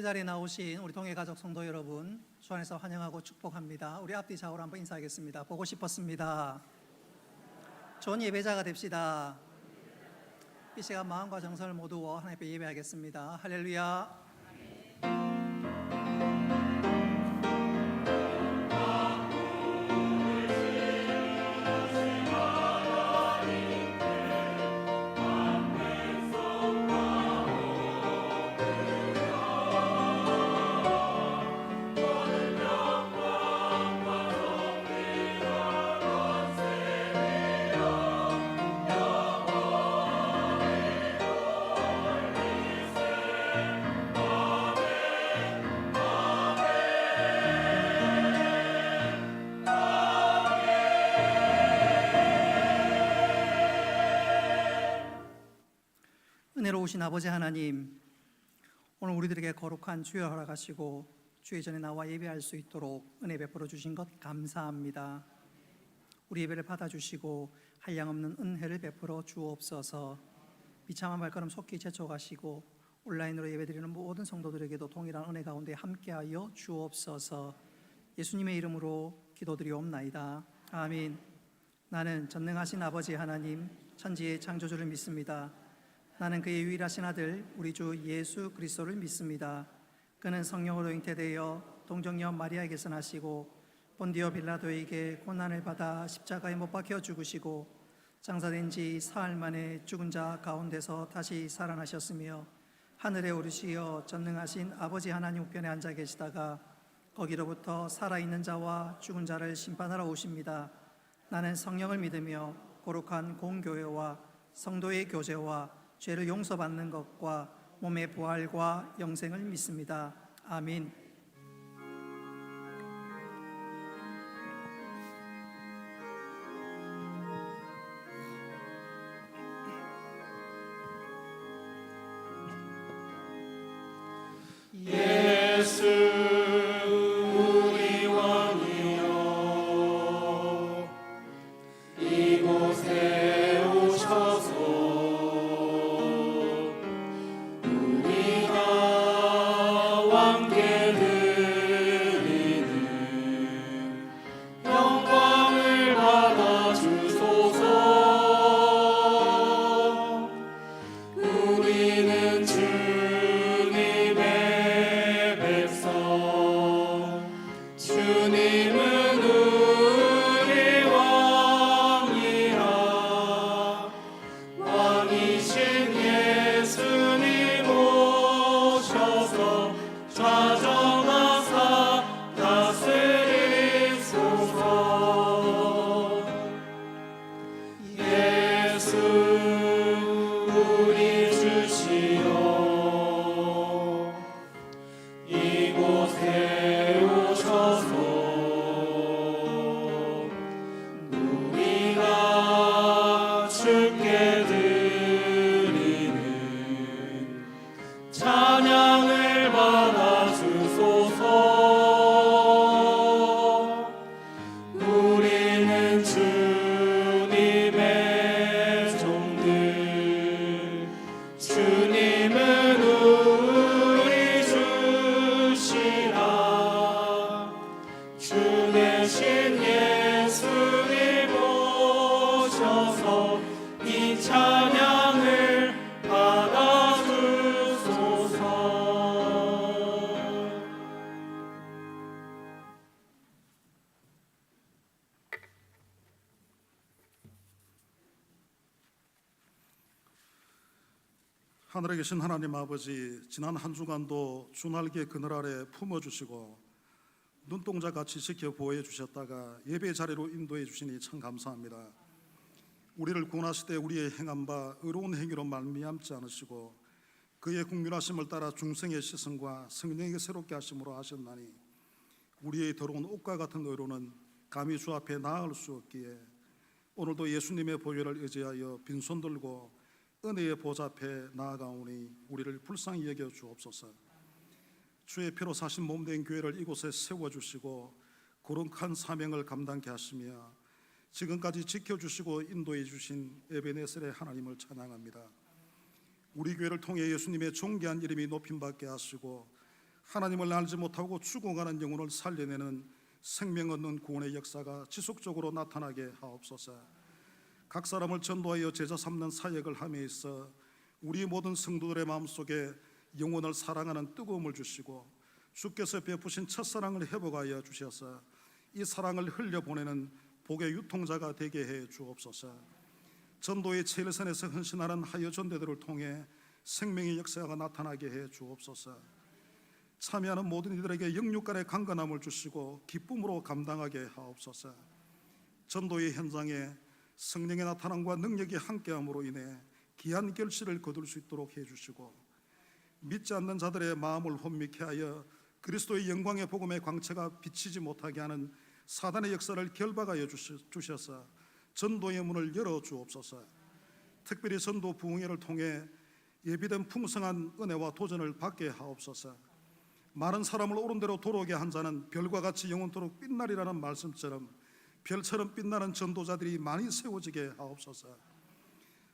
자리에 나오신 우리 동해 가족 성도 여러분, 주 안에서 환영하고 축복합니다. 우리 앞뒤 좌우로 한번 인사하겠습니다. 보고 싶었습니다. 좋은 예배자가 됩시다. 이 시간 마음과 정성을 모두어 하나님 앞에 예배하겠습니다. 할렐루야. 은혜로우신 아버지 하나님, 오늘 우리들에게 거룩한 주여 허락하시고 주의 전에 나와 예배할 수 있도록 은혜 베풀어 주신 것 감사합니다. 우리 예배를 받아주시고 한량없는 은혜를 베풀어 주옵소서. 비참한 발걸음 속히 제쳐가시고 온라인으로 예배드리는 모든 성도들에게도 동일한 은혜 가운데 함께하여 주옵소서. 예수님의 이름으로 기도드리옵나이다. 아멘. 나는 전능하신 아버지 하나님, 천지의 창조주를 믿습니다. 나는 그의 유일하신 아들 우리 주 예수 그리스도를 믿습니다. 그는 성령으로 잉태되어 동정녀 마리아에게서 나시고 본디오 빌라도에게 고난을 받아 십자가에 못 박혀 죽으시고 장사된 지 사흘 만에 죽은 자 가운데서 다시 살아나셨으며 하늘에 오르시어 전능하신 아버지 하나님 우편에 앉아 계시다가 거기로부터 살아있는 자와 죽은 자를 심판하러 오십니다. 나는 성령을 믿으며 거룩한 공교회와 성도의 교제와 죄를 용서받는 것과 몸의 부활과 영생을 믿습니다. 아멘. 예수 하늘에 계신 하나님 아버지, 지난 한 주간도 주날개 그늘 아래 품어주시고 눈동자같이 지켜 보호해 주셨다가 예배 자리로 인도해 주시니 참 감사합니다. 우리를 구원하실 때 우리의 행한 바 의로운 행위로 말미암지 않으시고 그의 국률하심을 따라 중생의 시선과 성령의 새롭게 하심으로 하셨나니 우리의 더러운 옷과 같은 의로는 감히 주 앞에 나아갈 수 없기에 오늘도 예수님의 보혈을 의지하여 빈손 들고 은혜의 보좌 앞에 나아가오니 우리를 불쌍히 여겨 주옵소서. 주의 피로 사신 몸된 교회를 이곳에 세워주시고 거룩한 사명을 감당케 하시며 지금까지 지켜주시고 인도해 주신 에베네셀의 하나님을 찬양합니다. 우리 교회를 통해 예수님의 존귀한 이름이 높임받게 하시고 하나님을 알지 못하고 죽어가는 영혼을 살려내는 생명 얻는 구원의 역사가 지속적으로 나타나게 하옵소서. 각 사람을 전도하여 제자 삼는 사역을 함에 있어 우리 모든 성도들의 마음속에 영혼을 사랑하는 뜨거움을 주시고 주께서 베푸신 첫사랑을 회복하여 주셔서 이 사랑을 흘려보내는 복의 유통자가 되게 해 주옵소서. 전도의 최일선에서 헌신하는 하여 전대들을 통해 생명의 역사가 나타나게 해 주옵소서. 참여하는 모든 이들에게 영육간의 강건함을 주시고 기쁨으로 감당하게 하옵소서. 전도의 현장에 성령의 나타남과 능력이 함께함으로 인해 귀한 결실을 거둘 수 있도록 해주시고 믿지 않는 자들의 마음을 혼미케 하여 그리스도의 영광의 복음의 광채가 비치지 못하게 하는 사단의 역사를 결박하여 주셔서 전도의 문을 열어 주옵소서. 특별히 전도 부흥회를 통해 예비된 풍성한 은혜와 도전을 받게 하옵소서. 많은 사람을 옳은 대로 돌아오게 한 자는 별과 같이 영원토록 빛나리라는 말씀처럼 별처럼 빛나는 전도자들이 많이 세워지게 하옵소서.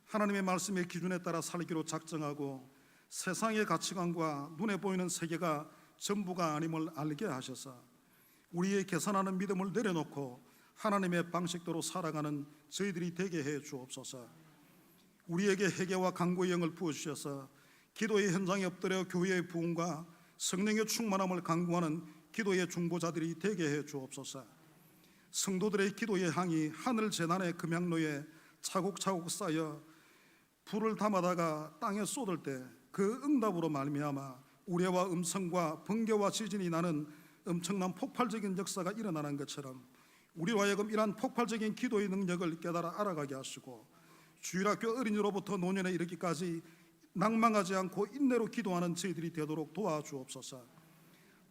하나님의 말씀의 기준에 따라 살기로 작정하고 세상의 가치관과 눈에 보이는 세계가 전부가 아님을 알게 하셔서 우리의 계산하는 믿음을 내려놓고 하나님의 방식대로 살아가는 저희들이 되게 해 주옵소서. 우리에게 회개와 간구의 영을 부어주셔서 기도의 현장에 엎드려 교회의 부흥과 성령의 충만함을 간구하는 기도의 중보자들이 되게 해 주옵소서. 성도들의 기도의 향이 하늘 재단의 금향로에 차곡차곡 쌓여 불을 담아다가 땅에 쏟을 때 그 응답으로 말미암아 우레와 음성과 번개와 지진이 나는 엄청난 폭발적인 역사가 일어나는 것처럼 우리로 하여금 이러한 폭발적인 기도의 능력을 깨달아 알아가게 하시고 주일학교 어린이로부터 노년에 이르기까지 낭망하지 않고 인내로 기도하는 저희들이 되도록 도와주옵소서.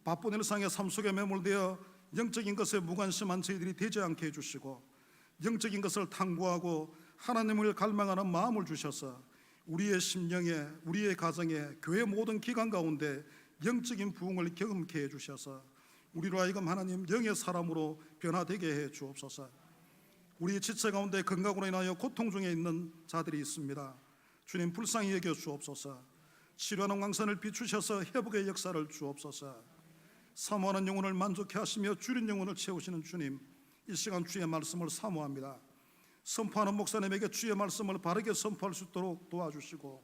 바쁜 일상의 삶 속에 매몰되어 영적인 것에 무관심한 저희들이 되지 않게 해주시고 영적인 것을 탐구하고 하나님을 갈망하는 마음을 주셔서 우리의 심령에, 우리의 가정에, 교회 모든 기관 가운데 영적인 부흥을 경험케 해주셔서 우리로 하여금 하나님 영의 사람으로 변화되게 해 주옵소서. 우리의 지체 가운데 건강으로 인하여 고통 중에 있는 자들이 있습니다. 주님 불쌍히 여겨 주옵소서. 치료하는 광선을 비추셔서 회복의 역사를 주옵소서. 사모하는 영혼을 만족해 하시며 줄인 영혼을 채우시는 주님, 이 시간 주의 말씀을 사모합니다. 선포하는 목사님에게 주의 말씀을 바르게 선포할 수 있도록 도와주시고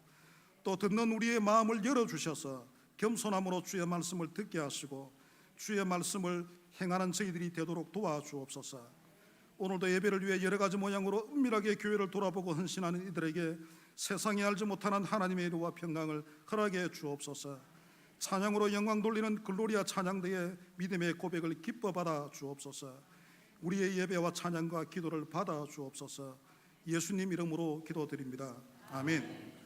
또 듣는 우리의 마음을 열어주셔서 겸손함으로 주의 말씀을 듣게 하시고 주의 말씀을 행하는 저희들이 되도록 도와주옵소서. 오늘도 예배를 위해 여러 가지 모양으로 은밀하게 교회를 돌아보고 헌신하는 이들에게 세상이 알지 못하는 하나님의 의와 평강을 허락해 주옵소서. 찬양으로 영광 돌리는 글로리아 찬양대의 믿음의 고백을 기뻐 받아 주옵소서. 우리의 예배와 찬양과 기도를 받아 주옵소서. 예수님 이름으로 기도드립니다. 아멘.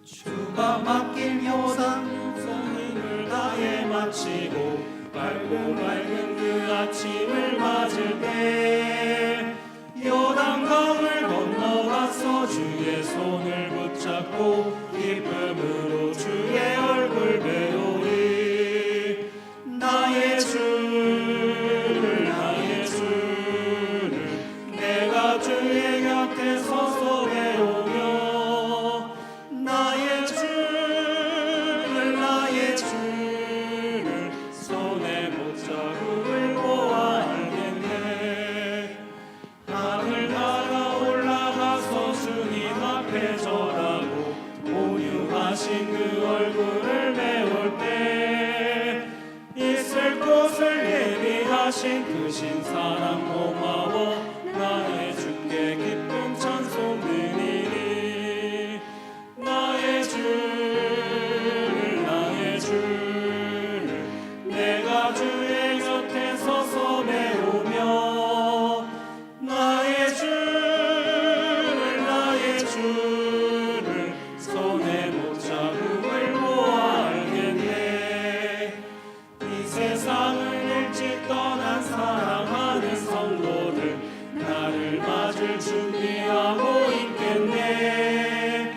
주가 맡긴 요단 성인을 다해 마치고 밝은 그 아침을 맞을 때 요단강을 건너가서 주의 손을 붙잡고 기쁨으로 주의 얼굴 배우리. 나의 주를 내가 주의 곁에 서서 배우며 나의 주를 손에 못잡음을 보아 알겠네. 하늘 날아 올라가서 주님 앞에 절하고 온유하신 그 얼굴을 배울 때 있을 곳을 예비하신 그 신사랑 고마워 세상을 일찍 떠난 사랑하는 성도들 나를 맞을 준비하고 있겠네.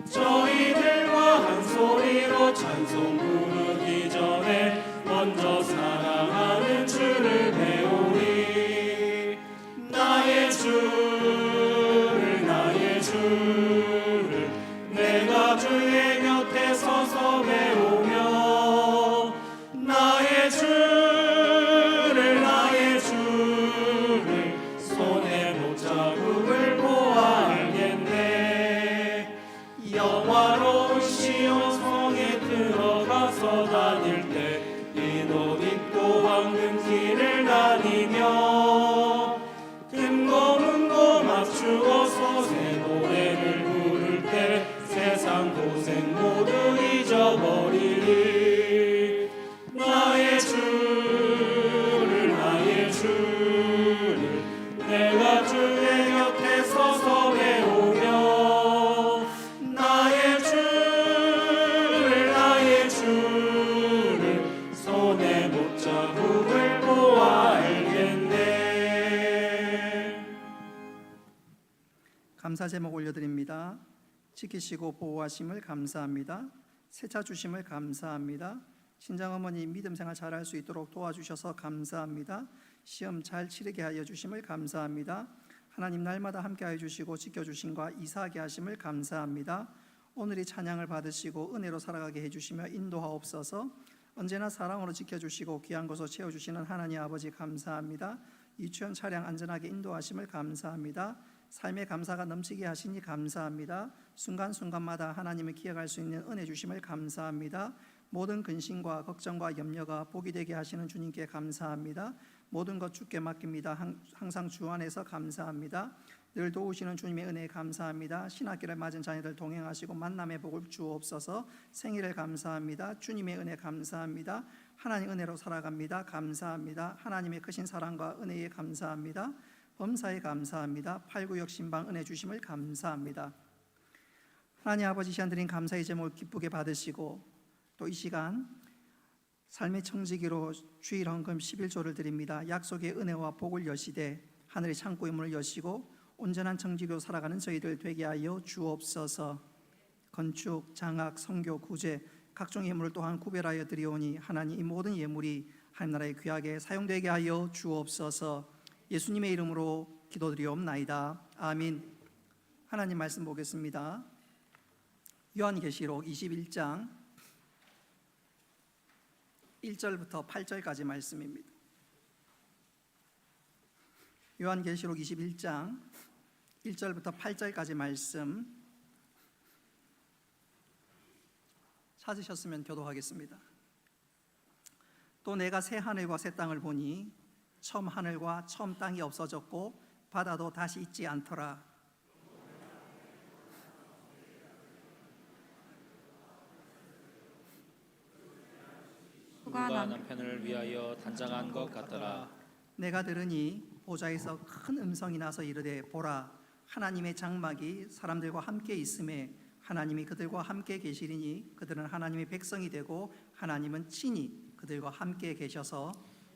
저희들과 한 소리로 찬송 부르기 전에 먼저 사랑하는 주를 배우리. 나의 주를 내가 주의 곁에 서서 배우며 나의 주를 손에 못자국을 보아 알겠네. 영화로운 시온 성에 들어가서 다닐 때 흰 옷 입고 황금길을 다니며 금고문고 맞추어서 새 노래를 부를 때 세상 고생 모두 잊어버리리. 나의 주를 내가 주의 곁에 서서 배우며 나의 주를 손에 못자국을 보아 알겠네. 감사 제목 올려드립니다. 지키시고 보호하심을 감사합니다. 세차 주심을 감사합니다. 친정어머니 믿음 생활 잘할 수 있도록 도와주셔서 감사합니다. 시험 잘 치르게 하여 주심을 감사합니다. 하나님 날마다 함께하여 주시고 지켜주심과 이사하게 하심을 감사합니다. 오늘이 찬양을 받으시고 은혜로 살아가게 해주시며 인도하옵소서. 언제나 사랑으로 지켜주시고 귀한 곳으로 채워주시는 하나님 아버지 감사합니다. 유치원 차량 안전하게 인도하심을 감사합니다. 삶의 감사가 넘치게 하시니 감사합니다. 순간순간마다 하나님을 기억할 수 있는 은혜 주심을 감사합니다. 모든 근심과 걱정과 염려가 복이 되게 하시는 주님께 감사합니다. 모든 것 주께 맡깁니다. 항상 주 안에서 감사합니다. 늘 도우시는 주님의 은혜에 감사합니다. 신학기를 맞은 자녀들 동행하시고 만남의 복을 주옵소서. 생일을 감사합니다. 주님의 은혜 감사합니다. 하나님 은혜로 살아갑니다. 감사합니다. 하나님의 크신 사랑과 은혜에 감사합니다. 범사에 감사합니다. 팔구역 신방 은혜 주심을 감사합니다. 하나님 아버지 시간 드린 감사의 제목을 기쁘게 받으시고 또 이 시간 삶의 청지기로 주일 헌금 11조를 드립니다. 약속의 은혜와 복을 여시되 하늘의 창고의 문을 여시고 온전한 청지기로 살아가는 저희들 되게 하여 주옵소서. 건축, 장학, 선교, 구제 각종 예물을 또한 구별하여 드리오니 하나님 이 모든 예물이 하나님 나라에 귀하게 사용되게 하여 주옵소서. 예수님의 이름으로 기도드리옵나이다. 아멘. 하나님 말씀 보겠습니다. 요한계시록 21장 1절부터 8절까지 말씀입니다. 요한계시록 21장 1절부터 8절까지 말씀 찾으셨으면 교도하겠습니다. 또 내가 새 하늘과 새 땅을 보니 처음 하늘과 처음 땅이 없어졌고 바다도 다시 있지 않더라. 누가 남편을 위하여 단장한 것 같더라. 내가 들으니 보좌에서 큰 음성이 나서 이르되 보라 하나님의 장막이 사람들과 함께 있음에 하나님이 그들과 함께 계시리니 그들은 하나님의 백성이 되고 하나님은 친히 그들과 함께 계셔서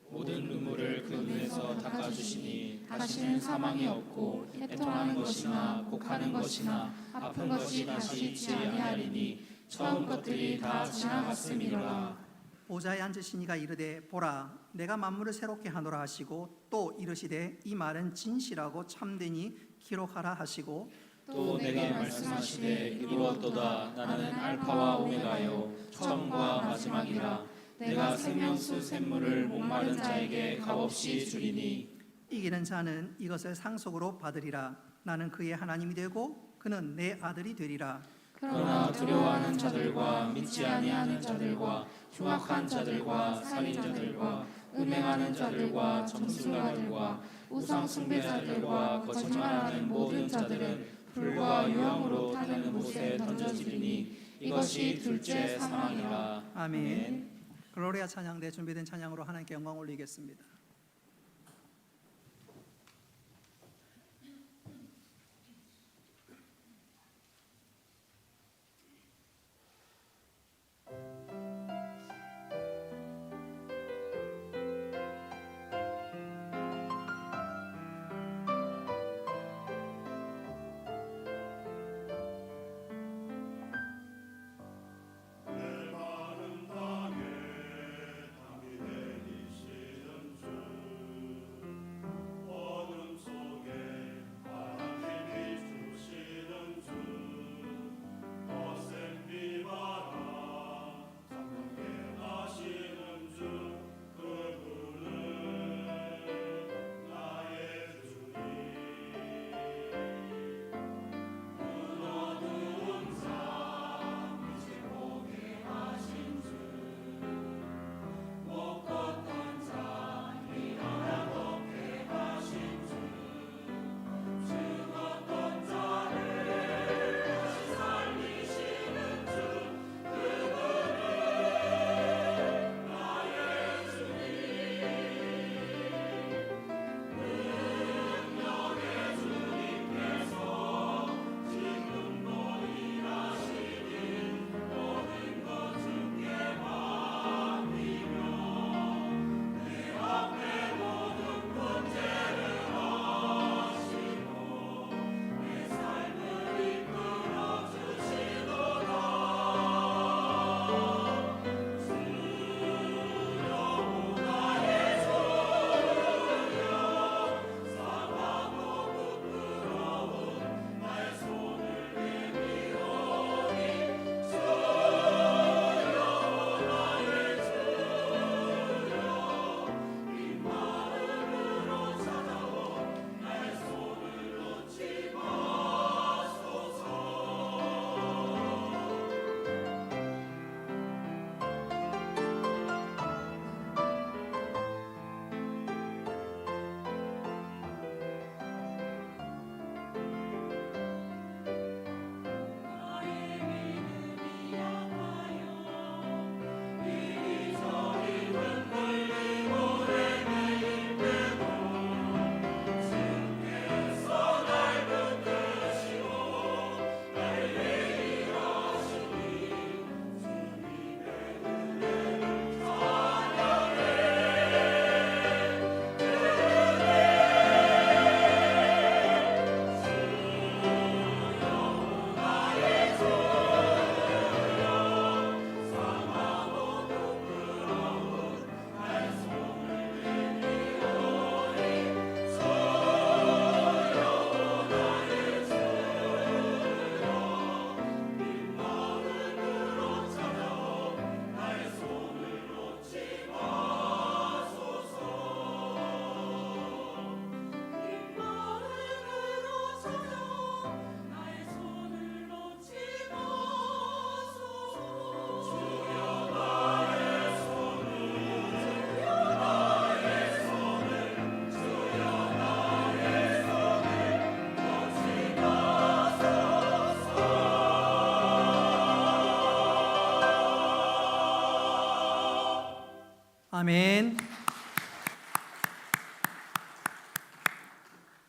모든 눈물을 그 눈에서 닦아주시니 다시는 사망이 없고 애통하는 것이나 곡하는 것이나 아픈 것이 다시 있지 아니하리니 처음 것들이 다 지나갔음이로라. 보좌에 앉으신 이가 이르되 보라 내가 만물을 새롭게 하노라 하시고 또 이르시되 이 말은 진실하고 참되니 기록하라 하시고 또 내게 말씀하시되 이루었도다. 나는 알파와 오메가요 처음과 마지막이라. 내가 생명수 샘물을 목마른 자에게 값없이 주리니 이기는 자는 이것을 상속으로 받으리라. 나는 그의 하나님이 되고 그는 내 아들이 되리라. 그러나 두려워하는 자들과 믿지 아니하는 자들과 흉악한 자들과 살인자들과 음행하는 자들과 점술가들과 우상 숭배자들과 거짓말하는 모든 자들은 불과 유황으로 타는 못에 던져지리니 이것이 둘째 사망이라. 아멘. 글로리아 찬양대 준비된 찬양으로 하나님께 영광 올리겠습니다. 아멘.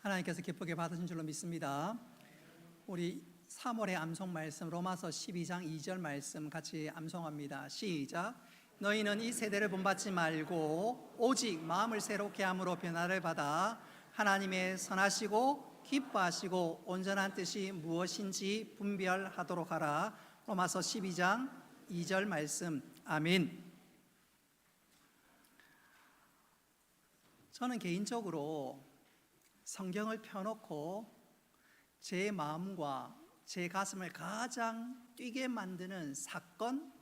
하나님께서 기쁘게 받으신 줄로 믿습니다. 우리 3월의 암송 말씀 로마서 12장 2절 말씀 같이 암송합니다. 시작. 너희는 이 세대를 본받지 말고 오직 마음을 새롭게 함으로 변화를 받아 하나님의 선하시고 기뻐하시고 온전한 뜻이 무엇인지 분별하도록 하라. 로마서 12장 2절 말씀. 아멘. 저는 개인적으로 성경을 펴놓고 제 마음과 제 가슴을 가장 뛰게 만드는 사건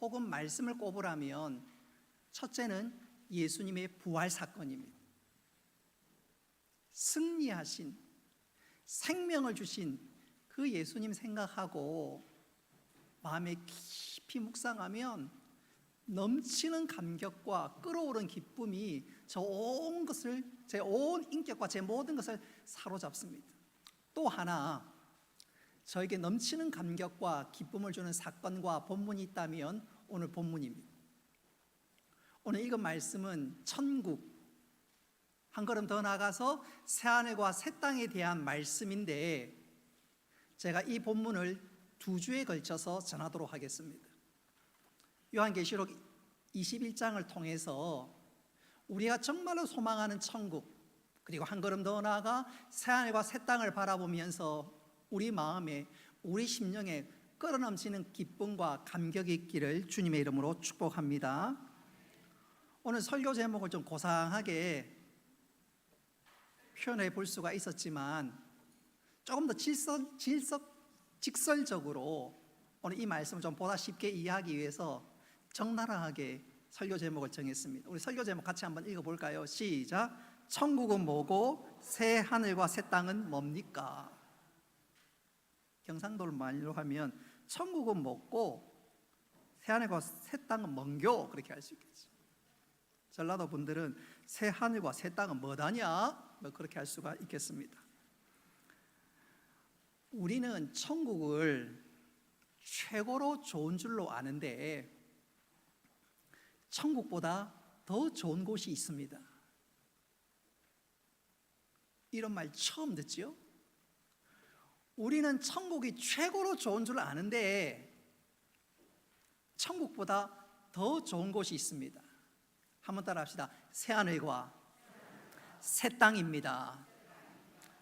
혹은 말씀을 꼽으라면 첫째는 예수님의 부활 사건입니다. 승리하신, 생명을 주신 그 예수님 생각하고 마음에 깊이 묵상하면 넘치는 감격과 끓어오른 기쁨이 제 온 인격과 제 모든 것을 사로잡습니다. 또 하나, 저에게 넘치는 감격과 기쁨을 주는 사건과 본문이 있다면 오늘 본문입니다. 오늘 읽은 말씀은 천국, 한 걸음 더 나아가서 새하늘과 새 땅에 대한 말씀인데 제가 이 본문을 2주에 걸쳐서 전하도록 하겠습니다. 요한계시록 21장을 통해서 우리가 정말로 소망하는 천국, 그리고 한 걸음 더 나아가 새하늘과 새 땅을 바라보면서 우리 마음에, 우리 심령에 끌어넘치는 기쁨과 감격이 있기를 주님의 이름으로 축복합니다. 오늘 설교 제목을 좀 고상하게 표현해 볼 수가 있었지만 조금 더 직설적으로 오늘 이 말씀을 좀 보다 쉽게 이해하기 위해서 적나라하게 설교 제목을 정했습니다. 우리 설교 제목 같이 한번 읽어볼까요? 시작. 천국은 뭐고 새 하늘과 새 땅은 뭡니까? 경상도를 말로 하면 천국은 뭐고 새 하늘과 새 땅은 뭔교, 그렇게 할 수 있겠죠. 전라도 분들은 새 하늘과 새 땅은 뭐다냐, 그렇게 할 수가 있겠습니다. 우리는 천국을 최고로 좋은 줄로 아는데 천국보다 더 좋은 곳이 있습니다. 이런 말 처음 듣지요? 우리는 천국이 최고로 좋은 줄 아는데 천국보다 더 좋은 곳이 있습니다. 한번 따라 합시다. 새하늘과 새 땅입니다.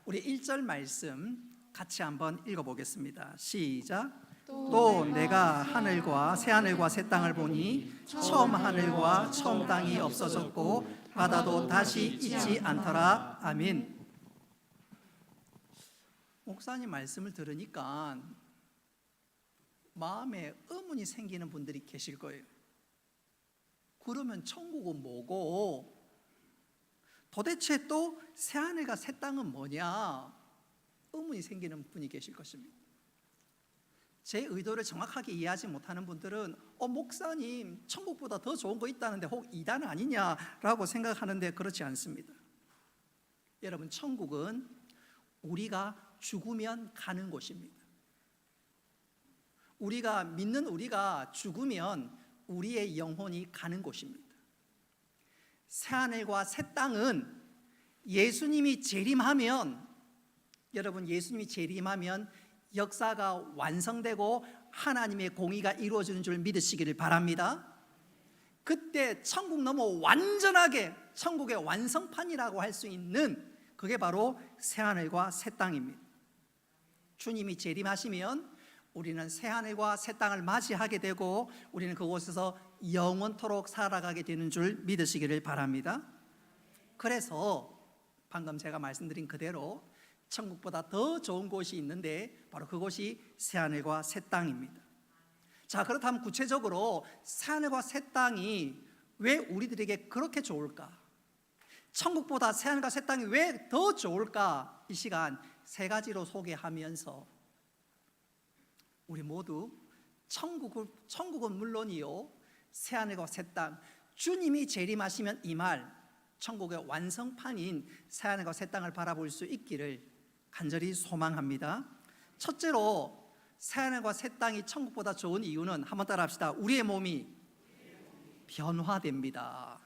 우리 1절 말씀 같이 한번 읽어보겠습니다. 시작. 또 내가 하늘과 새하늘과 새 땅을 보니 처음 하늘과 처음 땅이 없어졌고 바다도 다시 있지 않더라. 아멘. 목사님 말씀을 들으니까 마음에 의문이 생기는 분들이 계실 거예요. 그러면 천국은 뭐고 도대체 또 새하늘과 새 땅은 뭐냐, 의문이 생기는 분이 계실 것입니다. 제 의도를 정확하게 이해하지 못하는 분들은 목사님 천국보다 더 좋은 거 있다는데 혹 이단 아니냐라고 생각하는데 그렇지 않습니다. 여러분, 천국은 우리가 죽으면 가는 곳입니다. 우리가 믿는 우리가 죽으면 우리의 영혼이 가는 곳입니다. 새하늘과 새 땅은 예수님이 재림하면, 여러분, 예수님이 재림하면 역사가 완성되고 하나님의 공의가 이루어지는 줄 믿으시기를 바랍니다. 그때 천국 너머 완전하게 천국의 완성판이라고 할 수 있는 그게 바로 새하늘과 새 땅입니다. 주님이 재림하시면 우리는 새하늘과 새 땅을 맞이하게 되고 우리는 그곳에서 영원토록 살아가게 되는 줄 믿으시기를 바랍니다. 그래서 방금 제가 말씀드린 그대로 천국보다 더 좋은 곳이 있는데 바로 그곳이 새하늘과 새 땅입니다. 자, 그렇다면 구체적으로 새하늘과 새 땅이 왜 우리들에게 그렇게 좋을까? 천국보다 새하늘과 새 땅이 왜 더 좋을까? 이 시간 세 가지로 소개하면서 우리 모두 천국은 물론이요, 새하늘과 새 땅, 주님이 재림하시면 이 말, 천국의 완성판인 새하늘과 새 땅을 바라볼 수 있기를 간절히 소망합니다. 첫째로 새하늘과 새 땅이 천국보다 좋은 이유는 한번 따라 합시다. 우리의 몸이 변화됩니다.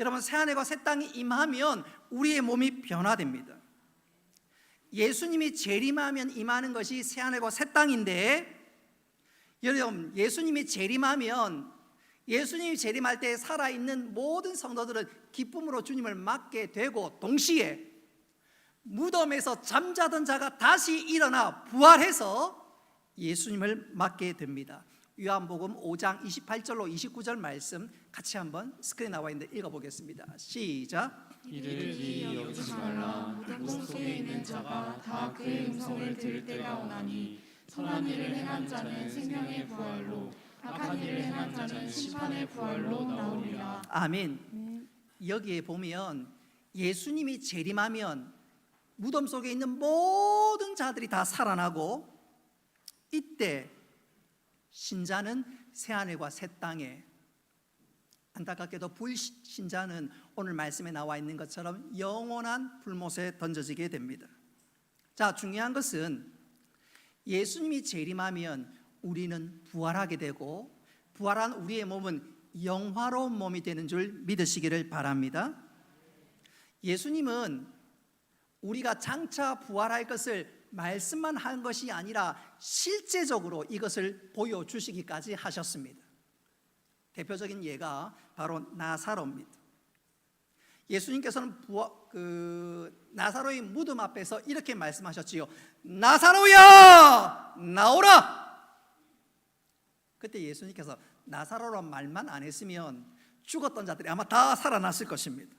여러분, 새하늘과 새 땅이 임하면 우리의 몸이 변화됩니다. 예수님이 재림하면 임하는 것이 새하늘과 새 땅인데, 여러분, 예수님이 재림하면, 예수님이 재림할 때 살아있는 모든 성도들은 기쁨으로 주님을 맞게 되고, 동시에 무덤에서 잠자던 자가 다시 일어나 부활해서 예수님을 맞게 됩니다. 요한복음 5장 28절로 29절 말씀 같이 한번 스크린에 나와 있는데 읽어보겠습니다. 시작. 이르기 여기지 말라. 무덤 속에 있는 자가 다 그의 음성을 들을 때가 오나니 선한 일을 행한 자는 생명의 부활로, 악한 일을 행한 자는 심판의 부활로 나오리라. 아멘. 여기에 보면 예수님이 재림하면 무덤 속에 있는 모든 자들이 다 살아나고, 이때 신자는 새하늘과 새 땅에, 안타깝게도 불신자는 오늘 말씀에 나와 있는 것처럼 영원한 불못에 던져지게 됩니다. 자, 중요한 것은 예수님이 재림하면 우리는 부활하게 되고, 부활한 우리의 몸은 영화로운 몸이 되는 줄 믿으시기를 바랍니다. 예수님은 우리가 장차 부활할 것을 말씀만 한 것이 아니라 실제적으로 이것을 보여주시기까지 하셨습니다. 대표적인 예가 바로 나사로입니다. 예수님께서는 나사로의 무덤 앞에서 이렇게 말씀하셨지요. 나사로야, 나오라. 그때 예수님께서 나사로란 말만 안 했으면 죽었던 자들이 아마 다 살아났을 것입니다.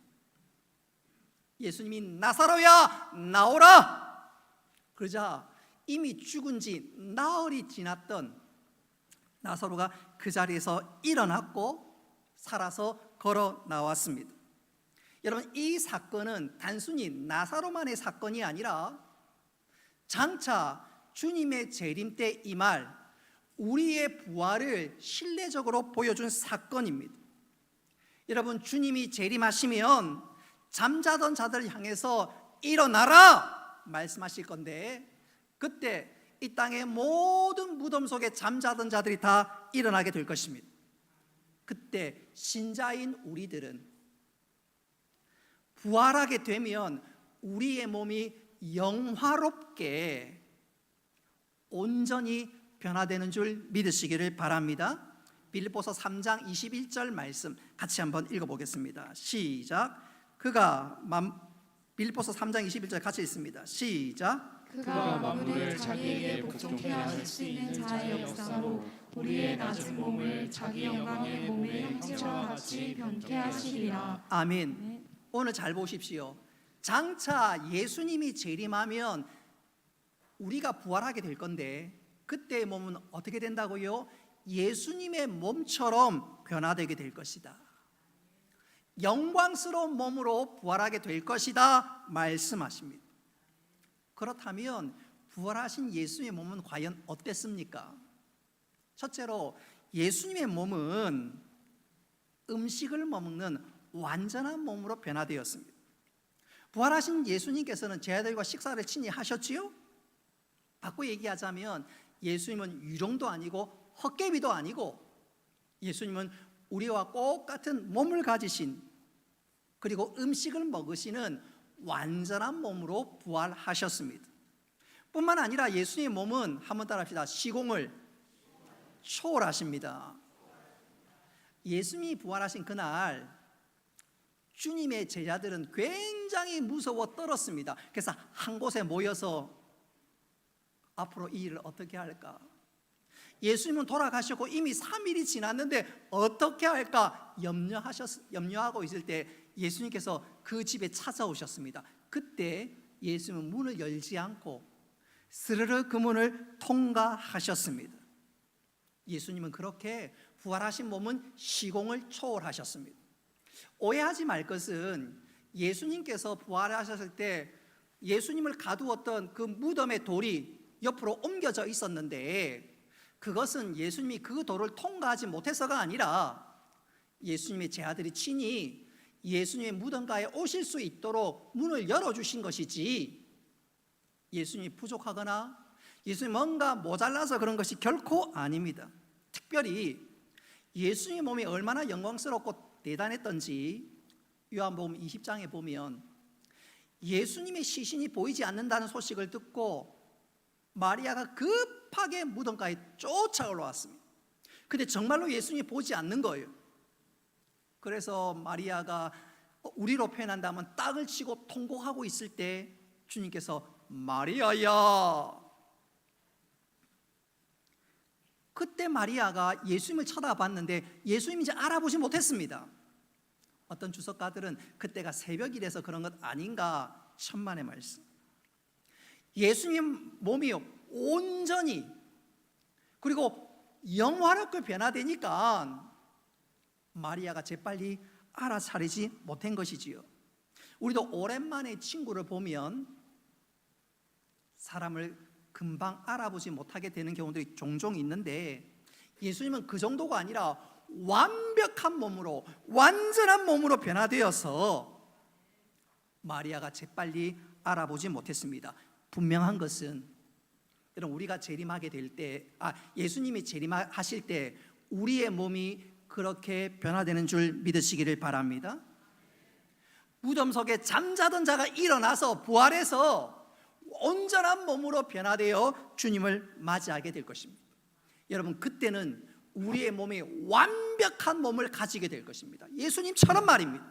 예수님이 나사로야, 나오라. 그러자 이미 죽은 지 나흘이 지났던 나사로가 그 자리에서 일어났고 살아서 걸어 나왔습니다. 여러분, 이 사건은 단순히 나사로만의 사건이 아니라 장차 주님의 재림 때 임할 우리의 부활을 실내적으로 보여준 사건입니다. 여러분, 주님이 재림하시면 잠자던 자들을 향해서 일어나라 말씀하실 건데, 그때 이 땅의 모든 무덤 속에 잠자던 자들이 다 일어나게 될 것입니다. 그때 신자인 우리들은 부활하게 되면 우리의 몸이 영화롭게 온전히 변화되는 줄 믿으시기를 바랍니다. 빌립보서 3장 21절 말씀 같이 한번 읽어보겠습니다. 시작. 빌립보서 3장 21절 같이 읽습니다. 시작. 그가 만물을 자기에게 복종케 하실 수 있는 자의 역사로 우리의 낮은 몸을 자기 영광의 몸의 형체와 같이 변케 하시리라. 아멘. 오늘 잘 보십시오. 장차 예수님이 재림하면 우리가 부활하게 될 건데, 그때의 몸은 어떻게 된다고요? 예수님의 몸처럼 변화되게 될 것이다. 영광스러운 몸으로 부활하게 될 것이다 말씀하십니다. 그렇다면 부활하신 예수님의 몸은 과연 어땠습니까? 첫째로, 예수님의 몸은 음식을 먹는 완전한 몸으로 변화되었습니다. 부활하신 예수님께서는 제자들과 식사를 친히 하셨지요? 바꿔 얘기하자면 예수님은 유령도 아니고 헛개비도 아니고, 예수님은 우리와 똑같은 몸을 가지신, 그리고 음식을 먹으시는 완전한 몸으로 부활하셨습니다. 뿐만 아니라 예수님의 몸은, 한번 따라합시다, 시공을 초월하십니다. 예수님이 부활하신 그날 주님의 제자들은 굉장히 무서워 떨었습니다. 그래서 한 곳에 모여서 앞으로 이 일을 어떻게 할까? 예수님은 돌아가셨고 이미 3일이 지났는데 어떻게 할까 염려하고 있을 때 예수님께서 그 집에 찾아오셨습니다. 그때 예수님은 문을 열지 않고 스르르 그 문을 통과하셨습니다. 예수님은 그렇게 부활하신 몸은 시공을 초월하셨습니다. 오해하지 말 것은, 예수님께서 부활하셨을 때 예수님을 가두었던 그 무덤의 돌이 옆으로 옮겨져 있었는데, 그것은 예수님이 그 돌을 통과하지 못해서가 아니라 예수님의 제자들이 친히 예수님의 무덤가에 오실 수 있도록 문을 열어주신 것이지, 예수님이 부족하거나 예수님이 뭔가 모자라서 그런 것이 결코 아닙니다. 특별히 예수님의 몸이 얼마나 영광스럽고 대단했던지 요한복음 20장에 보면 예수님의 시신이 보이지 않는다는 소식을 듣고 마리아가 급하게 무덤가에 쫓아 올라왔습니다. 근데 정말로 예수님이 보지 않는 거예요. 그래서 마리아가 우리로 표현한다면 땅을 치고 통곡하고 있을 때 주님께서 마리아야. 그때 마리아가 예수님을 쳐다봤는데 예수님인지 알아보지 못했습니다. 어떤 주석가들은 그때가 새벽이라서 그런 것 아닌가 천만의 말씀. 예수님 몸이 온전히 그리고 영화롭게 변화되니까 마리아가 재빨리 알아차리지 못한 것이지요. 우리도 오랜만에 친구를 보면 사람을 금방 알아보지 못하게 되는 경우들이 종종 있는데 예수님은 그 정도가 아니라 완벽한 몸으로 완전한 몸으로 변화되어서 마리아가 재빨리 알아보지 못했습니다. 분명한 것은 여러분 우리가 재림하게 될 때 예수님이 재림하실 때 우리의 몸이 그렇게 변화되는 줄 믿으시기를 바랍니다. 무덤 속에 잠자던 자가 일어나서 부활해서 온전한 몸으로 변화되어 주님을 맞이하게 될 것입니다. 여러분 그때는 우리의 몸이 완벽한 몸을 가지게 될 것입니다. 예수님처럼 말입니다.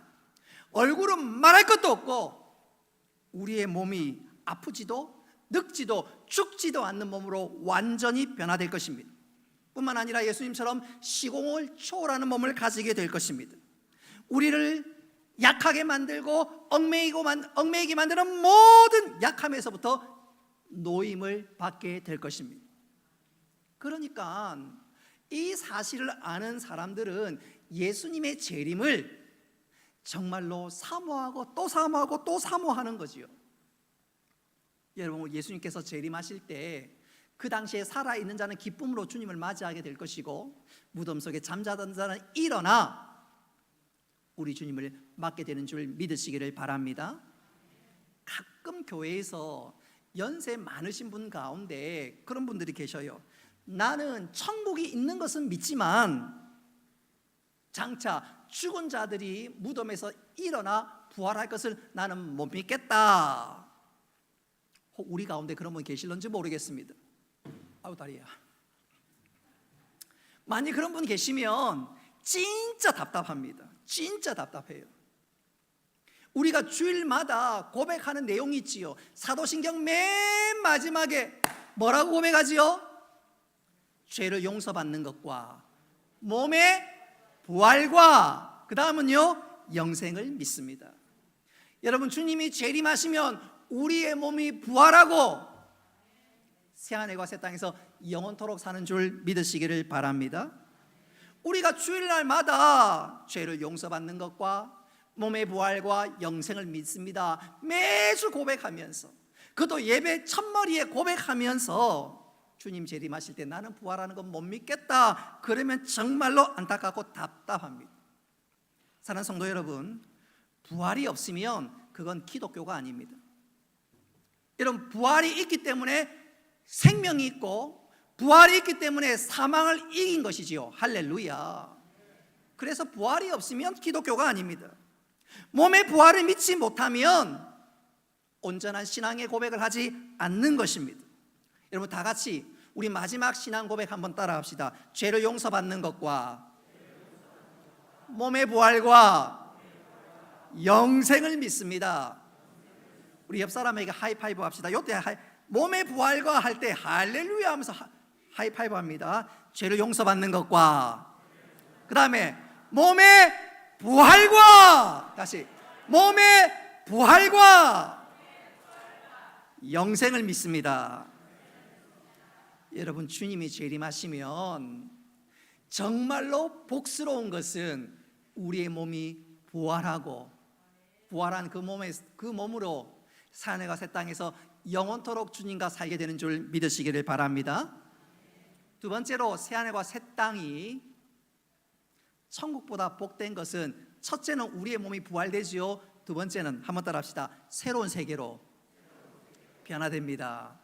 얼굴은 말할 것도 없고 우리의 몸이 아프지도 늙지도 죽지도 않는 몸으로 완전히 변화될 것입니다. 뿐만 아니라 예수님처럼 시공을 초월하는 몸을 가지게 될 것입니다. 우리를 약하게 만들고 얽매이게 만드는 모든 약함에서부터 노임을 받게 될 것입니다. 그러니까 이 사실을 아는 사람들은 예수님의 재림을 정말로 사모하고 또 사모하고 또 사모하는 거지요. 여러분 예수님께서 재림하실 때 그 당시에 살아있는 자는 기쁨으로 주님을 맞이하게 될 것이고 무덤 속에 잠자던 자는 일어나 우리 주님을 맞게 되는 줄 믿으시기를 바랍니다. 가끔 교회에서 연세 많으신 분 가운데 그런 분들이 계셔요. 나는 천국이 있는 것은 믿지만 장차 죽은 자들이 무덤에서 일어나 부활할 것을 나는 못 믿겠다. 혹 우리 가운데 그런 분 계실런지 모르겠습니다. 아우 다리야. 만약 그런 분 계시면 진짜 답답합니다. 진짜 답답해요. 우리가 주일마다 고백하는 내용이 있지요. 사도신경 맨 마지막에 뭐라고 고백하지요? 죄를 용서받는 것과 몸의 부활과 그 다음은요 영생을 믿습니다. 여러분 주님이 재림하시면 우리의 몸이 부활하고 새하늘과 새 땅에서 영원토록 사는 줄 믿으시기를 바랍니다. 우리가 주일날마다 죄를 용서받는 것과 몸의 부활과 영생을 믿습니다. 매주 고백하면서 그것도 예배 첫머리에 고백하면서 주님 재림하실 때 나는 부활하는 건 못 믿겠다. 그러면 정말로 안타깝고 답답합니다. 사랑하는 성도 여러분, 부활이 없으면 그건 기독교가 아닙니다. 여러분 부활이 있기 때문에 생명이 있고 부활이 있기 때문에 사망을 이긴 것이지요. 할렐루야. 그래서 부활이 없으면 기독교가 아닙니다. 몸의 부활을 믿지 못하면 온전한 신앙의 고백을 하지 않는 것입니다. 여러분 다 같이 우리 마지막 신앙 고백 한번 따라합시다. 죄를 용서받는 것과 몸의 부활과 영생을 믿습니다. 우리 옆 사람에게 하이파이브 합시다. 이때 몸의 부활과 할 때 할렐루야 하면서 하이파이브 합니다. 죄를 용서받는 것과 그 다음에 몸의 부활과 다시 몸의 부활과 영생을 믿습니다. 여러분 주님이 재림하시면 정말로 복스러운 것은 우리의 몸이 부활하고 부활한 그 몸으로 새하늘과 새 땅에서 영원토록 주님과 살게 되는 줄 믿으시기를 바랍니다. 두 번째로 새하늘과 새 땅이 천국보다 복된 것은 첫째는 우리의 몸이 부활되지요. 두 번째는 한번 따라합시다. 새로운 세계로 변화됩니다.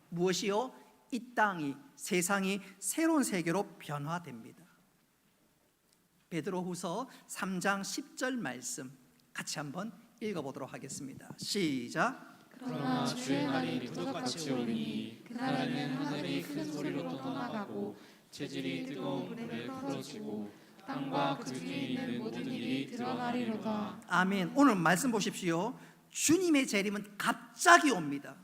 무엇이요? 이 땅이 세상이 새로운 세계로 변화됩니다. 베드로후서 3장 10절 말씀 같이 한번 읽어보도록 하겠습니다. 시작. 그러나 주의 날이 부덕같이 오리니 그날에는 하늘이 큰 소리로 떠나가고 재질이 뜨거운 불에 풀어지고 땅과 그 뒤에 있는 모든 일이 드러나리로다. 아멘. 오늘 말씀 보십시오. 주님의 재림은 갑자기 옵니다.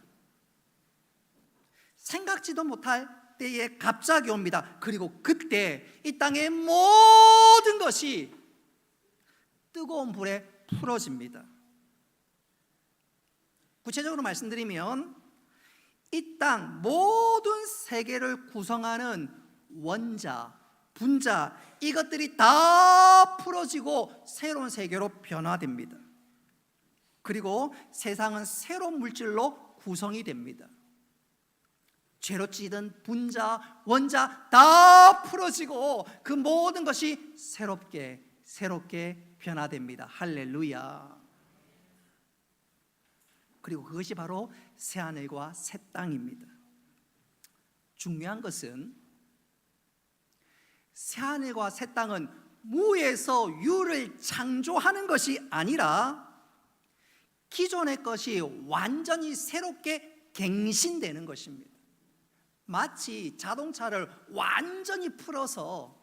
생각지도 못할 때에 갑자기 옵니다. 그리고 그때 이 땅의 모든 것이 뜨거운 불에 풀어집니다. 구체적으로 말씀드리면 이 땅 모든 세계를 구성하는 원자, 분자, 이것들이 다 풀어지고 새로운 세계로 변화됩니다. 그리고 세상은 새로운 물질로 구성이 됩니다. 죄로 찌든 분자, 원자 다 풀어지고 그 모든 것이 새롭게 변화됩니다. 할렐루야. 그리고 그것이 바로 새하늘과 새 땅입니다. 중요한 것은 새하늘과 새 땅은 무에서 유를 창조하는 것이 아니라 기존의 것이 완전히 새롭게 갱신되는 것입니다. 마치 자동차를 완전히 풀어서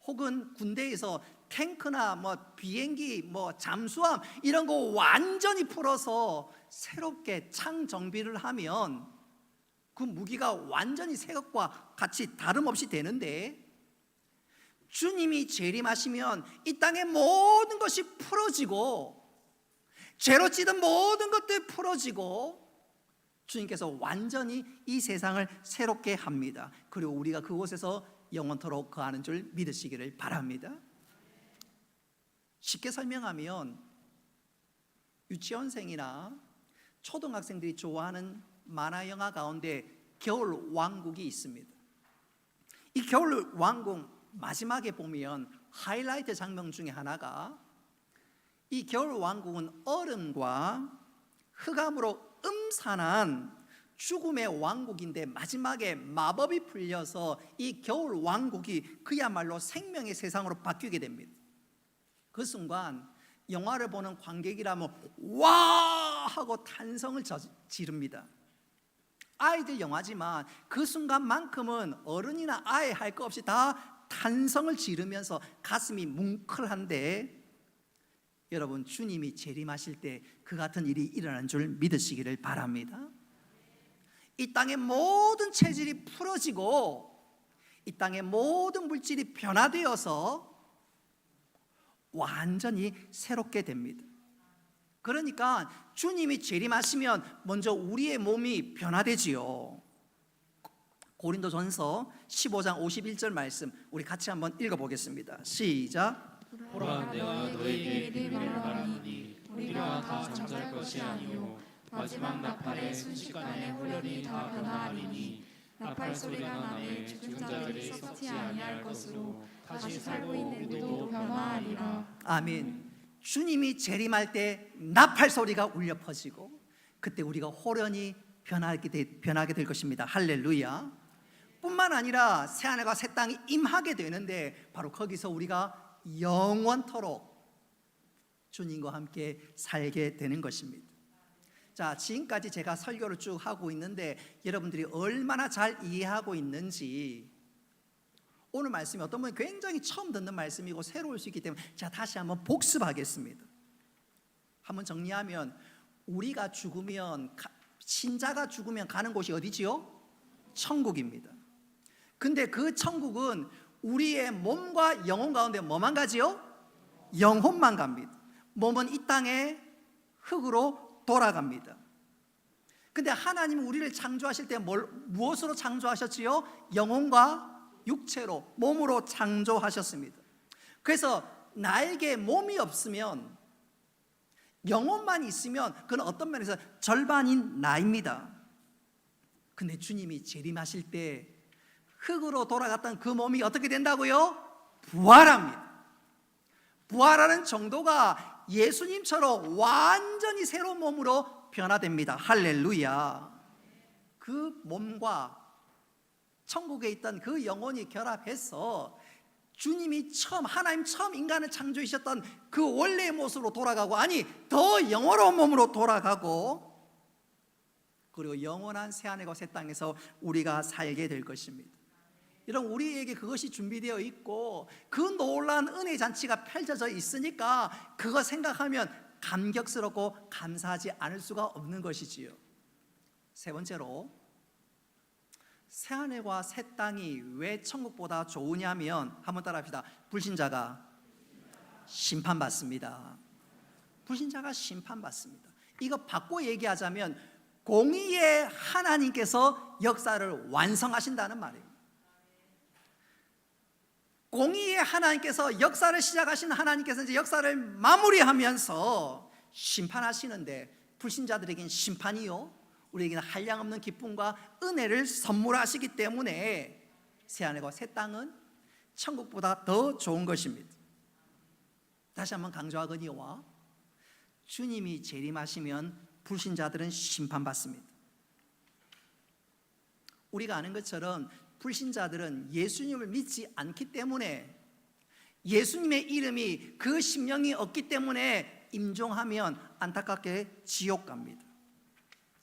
혹은 군대에서 탱크나 비행기, 잠수함 이런 거 완전히 풀어서 새롭게 창정비를 하면 그 무기가 완전히 새 것과 같이 다름없이 되는데, 주님이 재림하시면 이 땅의 모든 것이 풀어지고 죄로 찌든 모든 것들 풀어지고 주님께서 완전히 이 세상을 새롭게 합니다. 그리고 우리가 그곳에서 영원토록 거하는 줄 믿으시기를 바랍니다. 쉽게 설명하면 유치원생이나 초등학생들이 좋아하는 만화 영화 가운데 겨울 왕국이 있습니다. 이 겨울 왕국 마지막에 보면 하이라이트 장면 중에 하나가, 이 겨울 왕국은 얼음과 흑암으로 음산한 죽음의 왕국인데 마지막에 마법이 풀려서 이 겨울 왕국이 그야말로 생명의 세상으로 바뀌게 됩니다. 그 순간 영화를 보는 관객이라면 와 하고 탄성을 지릅니다. 아이들 영화지만 그 순간만큼은 어른이나 아이 할 것 없이 다 탄성을 지르면서 가슴이 뭉클한데, 여러분 주님이 재림하실 때 그 같은 일이 일어나는 줄 믿으시기를 바랍니다. 이 땅의 모든 체질이 풀어지고 이 땅의 모든 물질이 변화되어서 완전히 새롭게 됩니다. 그러니까 주님이 재림하시면 먼저 우리의 몸이 변화되지요. 고린도전서 15장 51절 말씀 우리 같이 한번 읽어보겠습니다. 시작. 보라, 내가 너에게 비밀을 말하노니 우리가 다 잠잘 것이 아니요 마지막 나팔의 순식간에 후련히 다 변화하리니 나팔 소리가 나매 죽은 자들이 썩지 아니할 것으로 다시 살고 있는 우리도 변화하리라. 아멘. 주님이 재림할 때 나팔 소리가 울려 퍼지고 그때 우리가 호련히 변하게 될 것입니다. 할렐루야. 뿐만 아니라 새하늘과 새 땅이 임하게 되는데 바로 거기서 우리가 영원토록 주님과 함께 살게 되는 것입니다. 자, 지금까지 제가 설교를 쭉 하고 있는데 여러분들이 얼마나 잘 이해하고 있는지, 오늘 말씀이 어떤 분이 굉장히 처음 듣는 말씀이고 새로울 수 있기 때문에 제가 다시 한번 복습하겠습니다. 한번 정리하면, 우리가 죽으면, 신자가 죽으면 가는 곳이 어디지요? 천국입니다. 근데 그 천국은 우리의 몸과 영혼 가운데 뭐만 가지요? 영혼만 갑니다. 몸은 이 땅에 흙으로 돌아갑니다. 근데 하나님은 우리를 창조하실 때 무엇으로 창조하셨지요? 영혼과 육체로, 몸으로 창조하셨습니다. 그래서 나에게 몸이 없으면, 영혼만 있으면 그건 어떤 면에서 절반인 나입니다. 근데 주님이 재림하실 때 흙으로 돌아갔던 그 몸이 어떻게 된다고요? 부활합니다. 부활하는 정도가 예수님처럼 완전히 새로운 몸으로 변화됩니다. 할렐루야. 그 몸과 천국에 있던 그 영혼이 결합해서 주님이 하나님 처음 인간을 창조하셨던 그 원래의 모습으로 돌아가고, 아니 더 영원한 몸으로 돌아가고, 그리고 영원한 새하늘과 새 땅에서 우리가 살게 될 것입니다. 여러분, 우리에게 그것이 준비되어 있고 그 놀라운 은혜 잔치가 펼쳐져 있으니까 그거 생각하면 감격스럽고 감사하지 않을 수가 없는 것이지요. 세 번째로, 새하늘과 새 땅이 왜 천국보다 좋으냐면, 한번 따라합시다. 불신자가 심판받습니다. 불신자가 심판받습니다. 이거 바꿔 얘기하자면 공의의 하나님께서 역사를 완성하신다는 말이에요. 공의의 하나님께서 역사를 시작하신 하나님께서 이제 역사를 마무리하면서 심판하시는데, 불신자들에겐 심판이요, 우리에게는 한량없는 기쁨과 은혜를 선물하시기 때문에 새하늘과 새 땅은 천국보다 더 좋은 것입니다. 다시 한번 강조하거니와, 주님이 재림하시면 불신자들은 심판받습니다. 우리가 아는 것처럼 불신자들은 예수님을 믿지 않기 때문에, 예수님의 이름이 그 심령이 없기 때문에 임종하면 안타깝게 지옥 갑니다.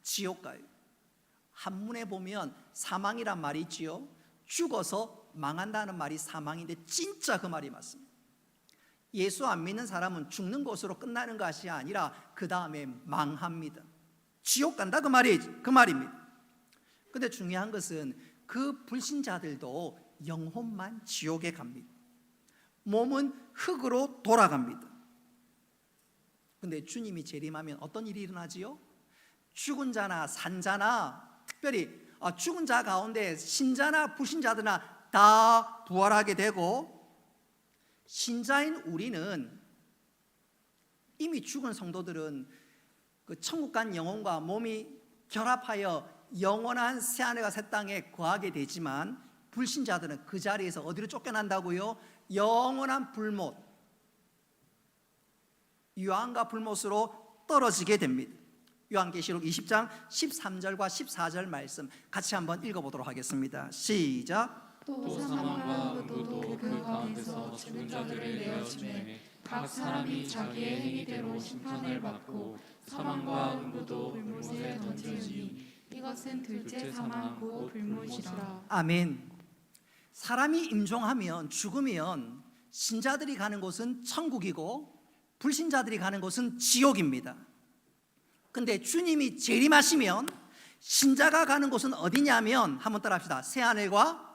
지옥 가요. 한문에 보면 사망이란 말이 있지요. 죽어서 망한다는 말이 사망인데 진짜 그 말이 맞습니다. 예수 안 믿는 사람은 죽는 것으로 끝나는 것이 아니라 그 다음에 망합니다. 지옥 간다, 그 말입니다. 근데 중요한 것은 그 불신자들도 영혼만 지옥에 갑니다. 몸은 흙으로 돌아갑니다. 근데 주님이 재림하면 어떤 일이 일어나지요? 죽은 자나 산 자나, 특별히 죽은 자 가운데 신자나 불신자들나 다 부활하게 되고, 신자인 우리는, 이미 죽은 성도들은 그 천국 간 영혼과 몸이 결합하여 영원한 새하늘과 새 땅에 거하게 되지만, 불신자들은 그 자리에서 어디로 쫓겨난다고요? 영원한 불못, 유황과 불못으로 떨어지게 됩니다. 요한계시록 20장 13절과 14절 말씀 같이 한번 읽어보도록 하겠습니다. 시작. 또 사망과 음부도 그 가운데서 죽은 자들을 내어주매 각 사람이 자기의 행위대로 심판을 받고, 사망과 음부도 불못에 던지니 이것은 둘째 사망 곧 불못이라. 아멘. 사람이 임종하면, 죽으면 신자들이 가는 곳은 천국이고 불신자들이 가는 곳은 지옥입니다. 근데 주님이 재림하시면 신자가 가는 곳은 어디냐면, 한번 따라합시다. 새하늘과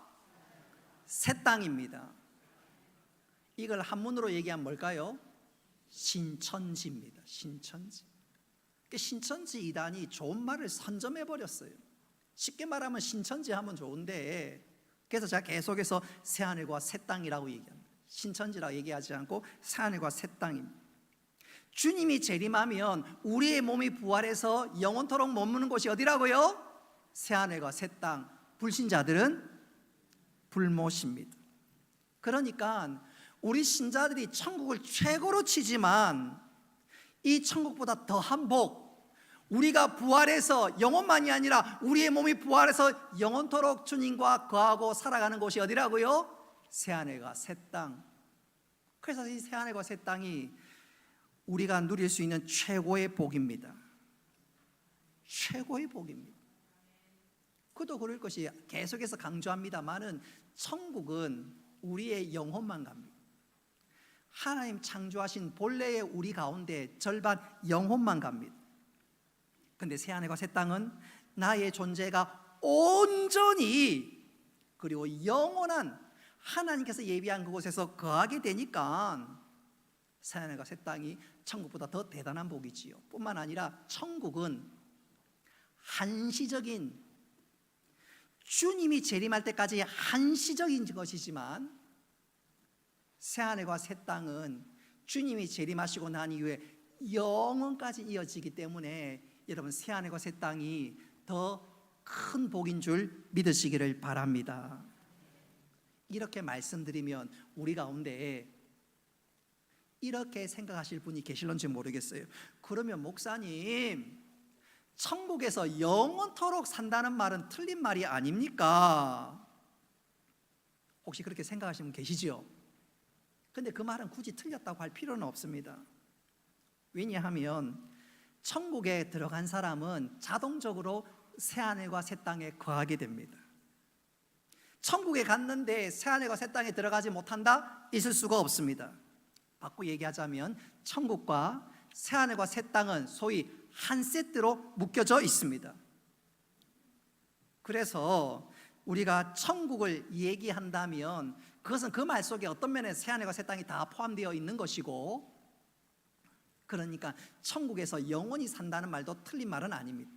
새 땅입니다. 이걸 한문으로 얘기하면 뭘까요? 신천지입니다. 신천지. 신천지 이단이 좋은 말을 선점해 버렸어요. 쉽게 말하면 신천지 하면 좋은데, 그래서 제가 계속해서 새하늘과 새 땅이라고 얘기합니다. 신천지라고 얘기하지 않고 새하늘과 새 땅입니다. 주님이 재림하면 우리의 몸이 부활해서 영원토록 머무는 곳이 어디라고요? 새하늘과 새 땅. 불신자들은 불못입니다. 그러니까 우리 신자들이 천국을 최고로 치지만, 이 천국보다 더한 복, 우리가 부활해서 영혼만이 아니라 우리의 몸이 부활해서 영원토록 주님과 거하고 살아가는 곳이 어디라고요? 새하늘과 새 땅. 그래서 이 새하늘과 새 땅이 우리가 누릴 수 있는 최고의 복입니다. 최고의 복입니다. 그도 그럴 것이 계속해서 강조합니다만은, 천국은 우리의 영혼만 갑니다. 하나님 창조하신 본래의 우리 가운데 절반 영혼만 갑니다. 근데 새하늘과 새 땅은 나의 존재가 온전히, 그리고 영원한 하나님께서 예비한 그곳에서 거하게 되니까 새하늘과 새 땅이 천국보다 더 대단한 복이지요. 뿐만 아니라 천국은 한시적인, 주님이 재림할 때까지 한시적인 것이지만, 새하늘과 새 땅은 주님이 재림하시고 난 이후에 영원까지 이어지기 때문에, 여러분 새하늘과 새 땅이 더 큰 복인 줄 믿으시기를 바랍니다. 이렇게 말씀드리면 우리 가운데 이렇게 생각하실 분이 계실런지 모르겠어요. 그러면 목사님, 천국에서 영원토록 산다는 말은 틀린 말이 아닙니까? 혹시 그렇게 생각하시는 분 계시죠? 근데 그 말은 굳이 틀렸다고 할 필요는 없습니다. 왜냐하면 천국에 들어간 사람은 자동적으로 새하늘과 새 땅에 거하게 됩니다. 천국에 갔는데 새하늘과 새 땅에 들어가지 못한다? 있을 수가 없습니다. 바꿔 얘기하자면 천국과 새하늘과 새 땅은 소위 한 세트로 묶여져 있습니다. 그래서 우리가 천국을 얘기한다면 그것은 그 말 속에 어떤 면에 새하늘과 새 땅이 다 포함되어 있는 것이고, 그러니까 천국에서 영원히 산다는 말도 틀린 말은 아닙니다.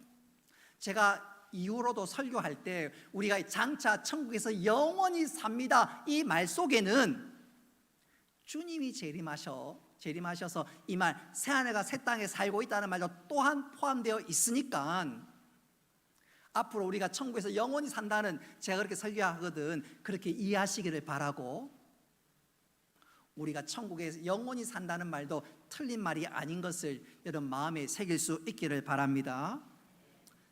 제가 이후로도 설교할 때 우리가 장차 천국에서 영원히 삽니다 이 말 속에는 주님이 재림하셔서 이 말 새하늘과 새 땅에 살고 있다는 말도 또한 포함되어 있으니까 앞으로 우리가 천국에서 영원히 산다는, 제가 그렇게 설교하거든, 그렇게 이해하시기를 바라고, 우리가 천국에서 영원히 산다는 말도 틀린 말이 아닌 것을 여러분 마음에 새길 수 있기를 바랍니다.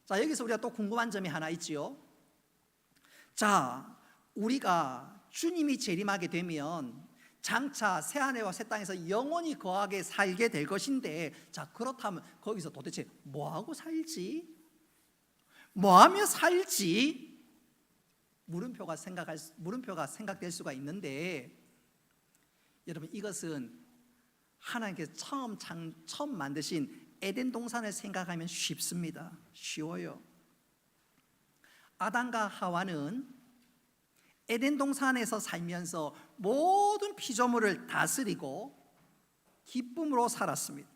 자, 여기서 우리가 또 궁금한 점이 하나 있지요. 자, 우리가 주님이 재림하게 되면 장차 새하늘과 새 땅에서 영원히 거하게 살게 될 것인데, 자, 그렇다면 거기서 도대체 뭐하고 살지? 뭐하며 살지? 물음표가 생각될 수가 있는데, 여러분 이것은 하나님께서 처음 만드신 에덴 동산을 생각하면 쉽습니다. 쉬워요. 아담과 하와는 에덴 동산에서 살면서 모든 피조물을 다스리고 기쁨으로 살았습니다.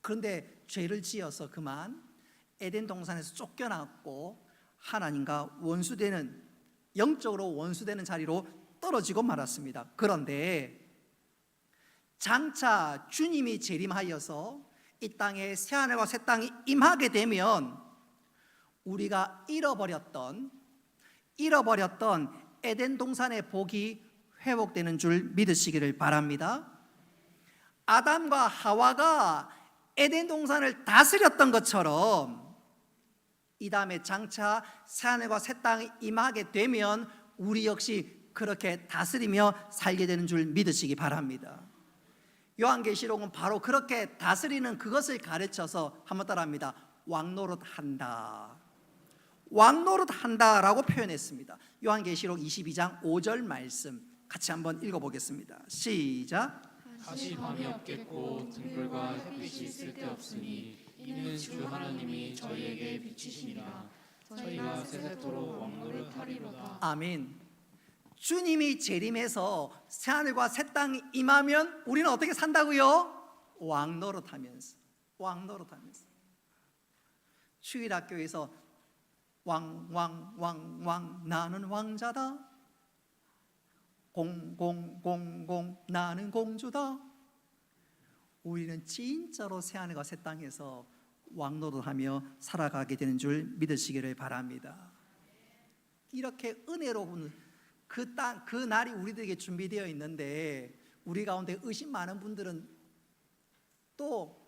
그런데 죄를 지어서 그만 에덴 동산에서 쫓겨났고 하나님과 원수되는, 영적으로 원수되는 자리로 떨어지고 말았습니다. 그런데 장차 주님이 재림하여서 이 땅에 새하늘과 새 땅이 임하게 되면 우리가 잃어버렸던 에덴 동산의 복이 회복되는 줄 믿으시기를 바랍니다. 아담과 하와가 에덴 동산을 다스렸던 것처럼 이 다음에 장차 새하늘과 새 땅이 임하게 되면 우리 역시 그렇게 다스리며 살게 되는 줄 믿으시기 바랍니다. 요한계시록은 바로 그렇게 다스리는 그것을 가르쳐서 한번 따라합니다. 왕노릇한다. 왕노릇한다라고 표현했습니다. 요한계시록 22장 5절 말씀 같이 한번 읽어보겠습니다. 시작. 다시 밤이 없겠고 등불과 햇빛이 쓸데없으니 이는 주 하나님이 저희에게 비치시니라. 저희가 세세토록 왕노릇하리로다. 아멘. 주님이 재림해서 새하늘과 새 땅이 임하면 우리는 어떻게 산다고요? 왕노릇하면서. 주일학교에서 왕 나는 왕자다, 공공공공 나는 공주다. 우리는 진짜로 새하늘과 새 땅에서 왕노릇하며 살아가게 되는 줄 믿으시기를 바랍니다. 이렇게 은혜로운 그 날이 우리들에게 준비되어 있는데, 우리 가운데 의심 많은 분들은 또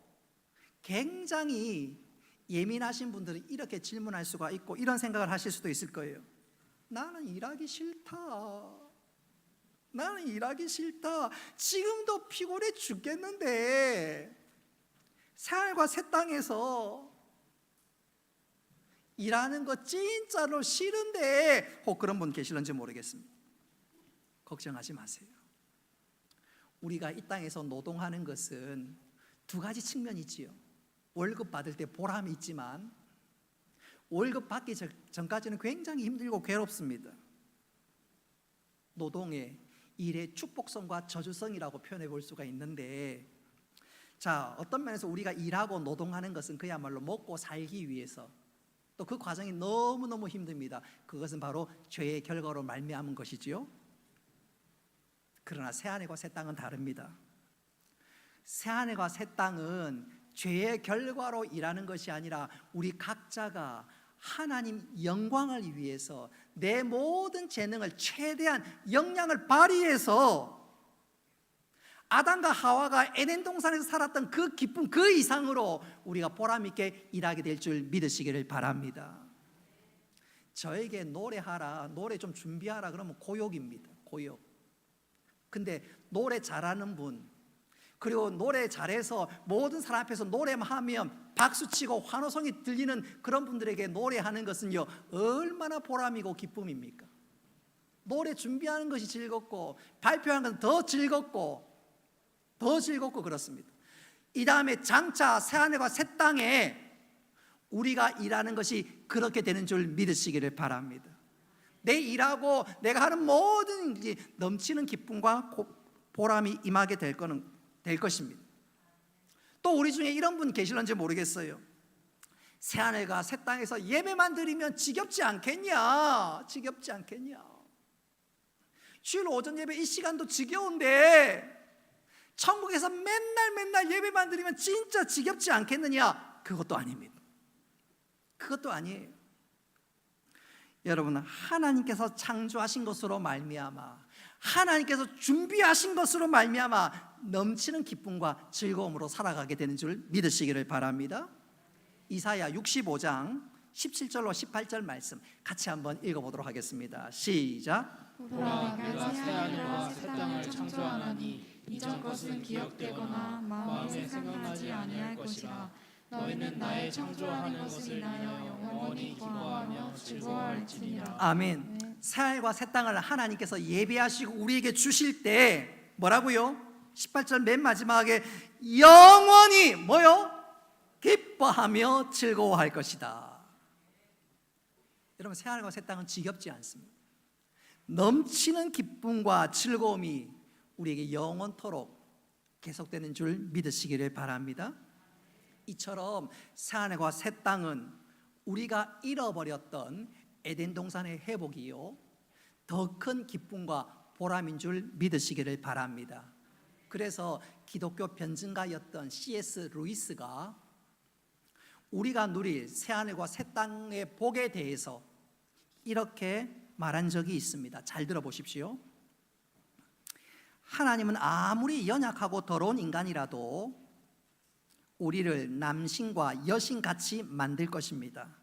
굉장히 예민하신 분들은 이렇게 질문할 수가 있고 이런 생각을 하실 수도 있을 거예요. 나는 일하기 싫다. 지금도 피곤해 죽겠는데 새하늘과 새 땅에서 일하는 거 진짜로 싫은데, 혹 그런 분 계실런지 모르겠습니다. 걱정하지 마세요. 우리가 이 땅에서 노동하는 것은 두 가지 측면이 있지요. 월급 받을 때 보람이 있지만 월급 받기 전까지는 굉장히 힘들고 괴롭습니다. 노동의 일의 축복성과 저주성이라고 표현해 볼 수가 있는데, 자, 어떤 면에서 우리가 일하고 노동하는 것은 그야말로 먹고 살기 위해서, 또 그 과정이 너무너무 힘듭니다. 그것은 바로 죄의 결과로 말미암은 것이지요. 그러나 새하늘과 새 땅은 다릅니다. 새하늘과 새 땅은 죄의 결과로 일하는 것이 아니라 우리 각자가 하나님 영광을 위해서 내 모든 재능을 최대한 역량을 발휘해서 아담과 하와가 에덴 동산에서 살았던 그 기쁨 그 이상으로 우리가 보람있게 일하게 될 줄 믿으시기를 바랍니다. 저에게 노래하라, 노래 좀 준비하라 그러면 고욕입니다. 고욕. 근데 노래 잘하는 분, 그리고 노래 잘해서 모든 사람 앞에서 노래만 하면 박수치고 환호성이 들리는 그런 분들에게 노래하는 것은요, 얼마나 보람이고 기쁨입니까? 노래 준비하는 것이 즐겁고 발표하는 것은 더 즐겁고 그렇습니다. 이 다음에 장차 새하늘과 새 땅에 우리가 일하는 것이 그렇게 되는 줄 믿으시기를 바랍니다. 내 일하고 내가 하는 모든 넘치는 기쁨과 보람이 임하게 될 것입니다. 또 우리 중에 이런 분 계실런지 모르겠어요. 새하늘과 새 땅에서 예배만 드리면 지겹지 않겠냐? 주일 오전 예배 이 시간도 지겨운데 천국에서 맨날 예배만 드리면 진짜 지겹지 않겠느냐? 그것도 아닙니다. 그것도 아니에요. 여러분, 하나님께서 창조하신 것으로 말미암아, 하나님께서 준비하신 것으로 말미암아 넘치는 기쁨과 즐거움으로 살아가게 되는 줄 믿으시기를 바랍니다. 이사야 65장 17절로 18절 말씀 같이 한번 읽어보도록 하겠습니다. 시작. 보라, 내가 새하늘과 새 땅을 창조하나니 이전 것은 기억되거나 마음에 생각나지 아니할 것이라. 너희는 나의 창조하는 것을 인하여 영원히 기뻐하며 즐거워할지니라. 아멘. 새하늘과 새 땅을 하나님께서 예비하시고 우리에게 주실 때 뭐라고요? 18절 맨 마지막에 영원히 뭐요? 기뻐하며 즐거워할 것이다. 여러분, 새하늘과 새 땅은 지겹지 않습니다. 넘치는 기쁨과 즐거움이 우리에게 영원토록 계속되는 줄 믿으시기를 바랍니다. 이처럼 새하늘과 새 땅은 우리가 잃어버렸던 에덴 동산의 회복이요, 더 큰 기쁨과 보람인 줄 믿으시기를 바랍니다. 그래서 기독교 변증가였던 C.S. 루이스가 우리가 누릴 새하늘과 새 땅의 복에 대해서 이렇게 말한 적이 있습니다. 잘 들어보십시오. 하나님은 아무리 연약하고 더러운 인간이라도 우리를 남신과 여신같이 만들 것입니다.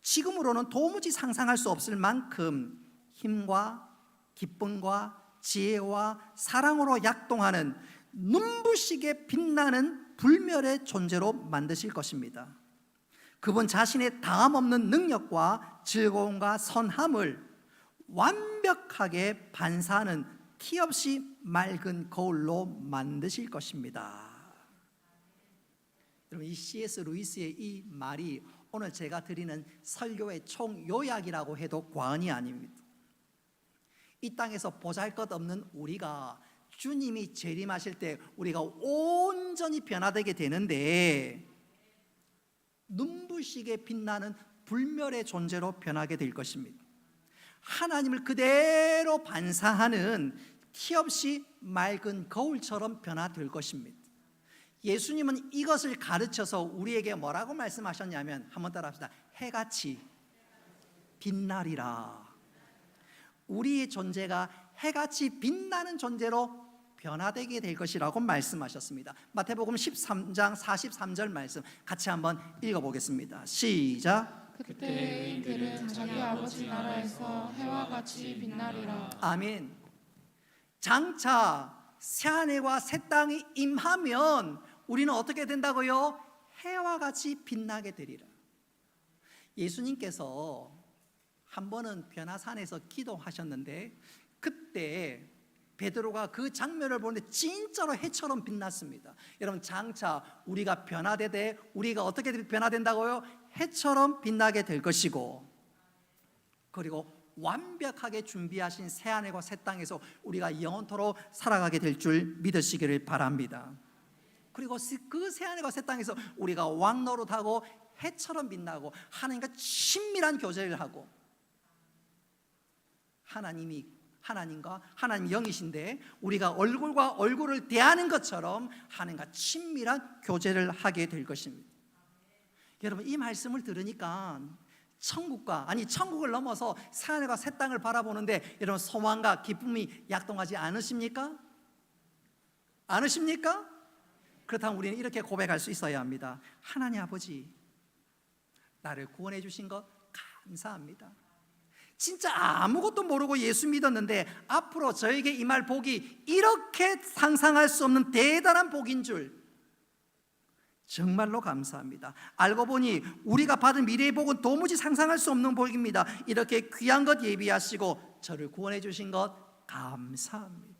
지금으로는 도무지 상상할 수 없을 만큼 힘과 기쁨과 지혜와 사랑으로 약동하는 눈부시게 빛나는 불멸의 존재로 만드실 것입니다. 그분 자신의 다함없는 능력과 즐거움과 선함을 완벽하게 반사하는 티없이 맑은 거울로 만드실 것입니다. 여러분, 이 C.S. 루이스의 이 말이 오늘 제가 드리는 설교의 총 요약이라고 해도 과언이 아닙니다. 이 땅에서 보잘것없는 우리가 주님이 재림하실 때 우리가 온전히 변화되게 되는데 눈부시게 빛나는 불멸의 존재로 변하게 될 것입니다. 하나님을 그대로 반사하는 티없이 맑은 거울처럼 변화될 것입니다. 예수님은 이것을 가르쳐서 우리에게 뭐라고 말씀하셨냐면, 한번 따라합시다. 해같이 빛나리라. 우리의 존재가 해같이 빛나는 존재로 변화되게 될 것이라고 말씀하셨습니다. 마태복음 13장 43절 말씀 같이 한번 읽어보겠습니다. 시작. 그때 의인들은 자기 아버지 나라에서 해와 같이 빛나리라. 아멘. 장차 새하늘과 새 땅이 임하면 우리는 어떻게 된다고요? 해와 같이 빛나게 되리라. 예수님께서 한 번은 변화산에서 기도하셨는데 그때 베드로가 그 장면을 보는데 진짜로 해처럼 빛났습니다. 여러분, 장차 우리가 변화되되 우리가 어떻게 변화된다고요? 해처럼 빛나게 될 것이고, 그리고 완벽하게 준비하신 새하늘과 새 땅에서 우리가 영원토록 살아가게 될 줄 믿으시기를 바랍니다. 그리고 그 새하늘과 새 땅에서 우리가 왕노릇하고 해처럼 빛나고 하나님과 친밀한 교제를 하고, 하나님과 하나님 영이신데 우리가 얼굴과 얼굴을 대하는 것처럼 하나님과 친밀한 교제를 하게 될 것입니다. 여러분, 이 말씀을 들으니까 천국을 넘어서 새하늘과 새 땅을 바라보는데 여러분, 소망과 기쁨이 약동하지 않으십니까? 않으십니까? 그렇다면 우리는 이렇게 고백할 수 있어야 합니다. 하나님 아버지, 나를 구원해 주신 것 감사합니다. 진짜 아무것도 모르고 예수 믿었는데 앞으로 저에게 임할 복이 이렇게 상상할 수 없는 대단한 복인 줄 정말로 감사합니다. 알고 보니 우리가 받은 미래의 복은 도무지 상상할 수 없는 복입니다. 이렇게 귀한 것 예비하시고 저를 구원해 주신 것 감사합니다.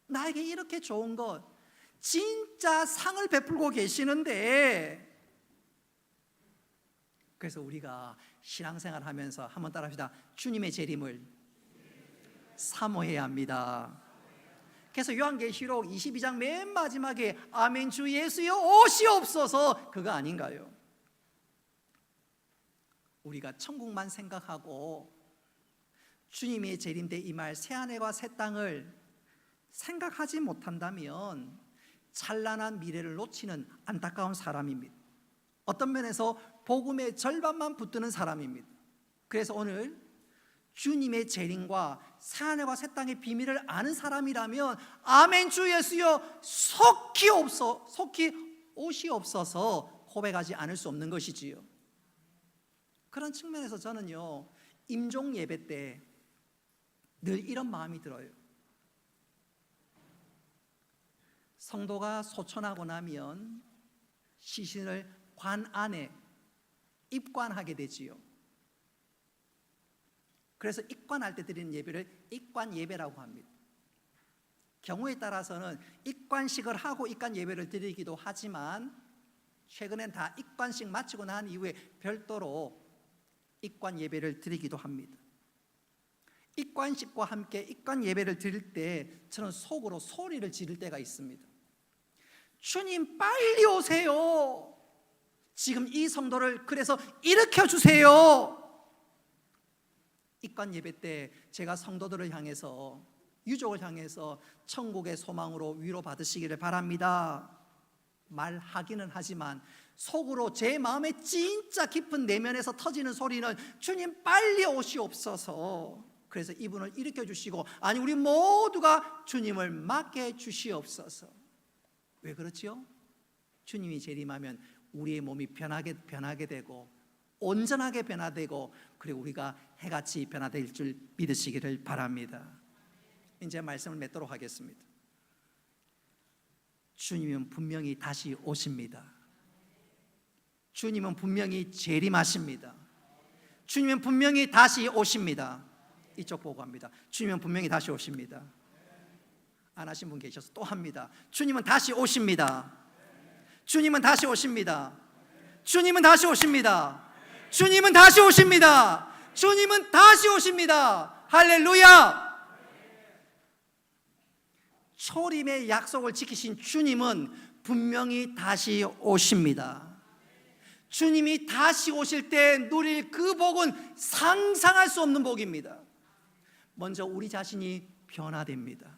나에게 이렇게 좋은 것, 진짜 상을 베풀고 계시는데, 그래서 우리가 신앙생활 하면서 한번 따라합시다. 주님의 재림을 사모해야 합니다. 그래서 요한계시록 22장 맨 마지막에 아멘 주 예수여 오시옵소서, 그거 아닌가요? 우리가 천국만 생각하고 주님의 재림 때 임할 새하늘과 새 땅을 생각하지 못한다면 찬란한 미래를 놓치는 안타까운 사람입니다. 어떤 면에서 복음의 절반만 붙드는 사람입니다. 그래서 오늘 주님의 재림과 새하늘과 새 땅의 비밀을 아는 사람이라면 아멘 주 예수여 속히 오시옵소서 고백하지 않을 수 없는 것이지요. 그런 측면에서 저는요, 임종 예배 때 늘 이런 마음이 들어요. 성도가 소천하고 나면 시신을 관 안에 입관하게 되지요. 그래서 입관할 때 드리는 예배를 입관 예배라고 합니다. 경우에 따라서는 입관식을 하고 입관 예배를 드리기도 하지만 최근엔 다 입관식 마치고 난 이후에 별도로 입관 예배를 드리기도 합니다. 입관식과 함께 입관 예배를 드릴 때 저는 속으로 소리를 지를 때가 있습니다. 주님 빨리 오세요. 지금 이 성도를 그래서 일으켜 주세요. 입관 예배 때 제가 성도들을 향해서, 유족을 향해서 천국의 소망으로 위로받으시기를 바랍니다 말하기는 하지만 속으로 제 마음의 진짜 깊은 내면에서 터지는 소리는 주님 빨리 오시옵소서. 그래서 이분을 일으켜 주시고, 아니 우리 모두가 주님을 맡게 주시옵소서. 왜 그렇지요? 주님이 재림하면 우리의 몸이 변하게 되고 온전하게 변화되고, 그리고 우리가 해같이 변화될 줄 믿으시기를 바랍니다. 이제 말씀을 맺도록 하겠습니다. 주님은 분명히 다시 오십니다. 주님은 분명히 재림하십니다. 주님은 분명히 다시 오십니다. 이쪽 보고 합니다. 주님은 분명히 다시 오십니다. 안 하신 분 계셔서 또 합니다. 주님은 다시 오십니다. 주님은 다시 오십니다. 주님은 다시 오십니다. 주님은 다시 오십니다. 주님은 다시 오십니다. 할렐루야. 초림의 약속을 지키신 주님은 분명히 다시 오십니다. 주님이 다시 오실 때 누릴 그 복은 상상할 수 없는 복입니다. 먼저 우리 자신이 변화됩니다.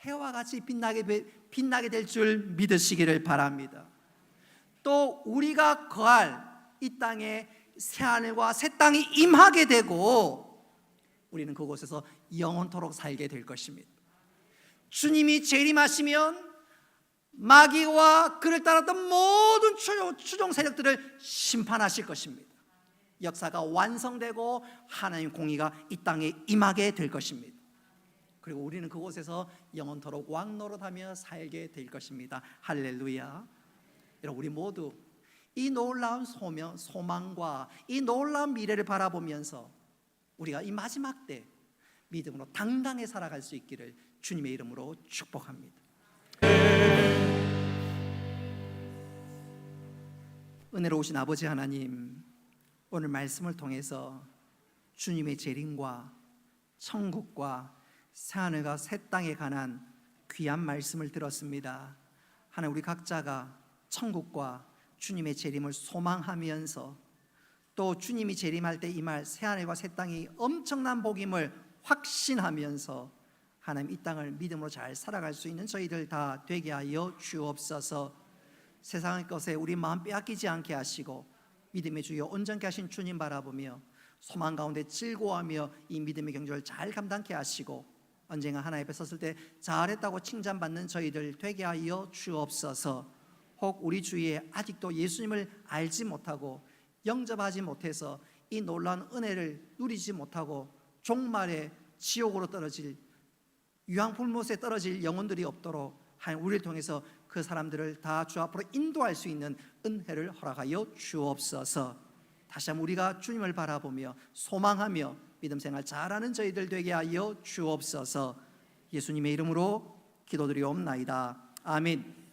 해와 같이 빛나게 될 줄 믿으시기를 바랍니다. 또 우리가 거할 이 땅에 새하늘과 새 땅이 임하게 되고 우리는 그곳에서 영원토록 살게 될 것입니다. 주님이 재림하시면 마귀와 그를 따랐던 모든 추종 세력들을 심판하실 것입니다. 역사가 완성되고 하나님 공의가 이 땅에 임하게 될 것입니다. 그리고 우리는 그곳에서 영원토록 왕노릇하며 살게 될 것입니다. 할렐루야. 여러분, 우리 모두 이 놀라운 소망과 이 놀라운 미래를 바라보면서 우리가 이 마지막 때 믿음으로 당당히 살아갈 수 있기를 주님의 이름으로 축복합니다. 은혜로우신 아버지 하나님, 오늘 말씀을 통해서 주님의 재림과 천국과 새하늘과 새 땅에 관한 귀한 말씀을 들었습니다. 하나님, 우리 각자가 천국과 주님의 재림을 소망하면서 또 주님이 재림할 때 임할 새하늘과 새 땅이 엄청난 복임을 확신하면서 하나님 이 땅을 믿음으로 잘 살아갈 수 있는 저희들 다 되게 하여 주옵소서. 세상의 것에 우리 마음 빼앗기지 않게 하시고 믿음의 주여 온전케 하신 주님 바라보며 소망 가운데 즐거워하며 이 믿음의 경주를 잘 감당케 하시고 언젠가 하나님 앞에 섰을 때 잘했다고 칭찬받는 저희들 되게 하여 주옵소서. 혹 우리 주위에 아직도 예수님을 알지 못하고 영접하지 못해서 이 놀라운 은혜를 누리지 못하고 종말의 지옥으로 떨어질, 유황불못에 떨어질 영혼들이 없도록 하나님 우리를 통해서 그 사람들을 다 주 앞으로 인도할 수 있는 은혜를 허락하여 주옵소서. 다시 한번 우리가 주님을 바라보며 소망하며 믿음 생활 잘하는 저희들 되게 하여 주옵소서. 예수님의 이름으로 기도드리옵나이다. 아멘.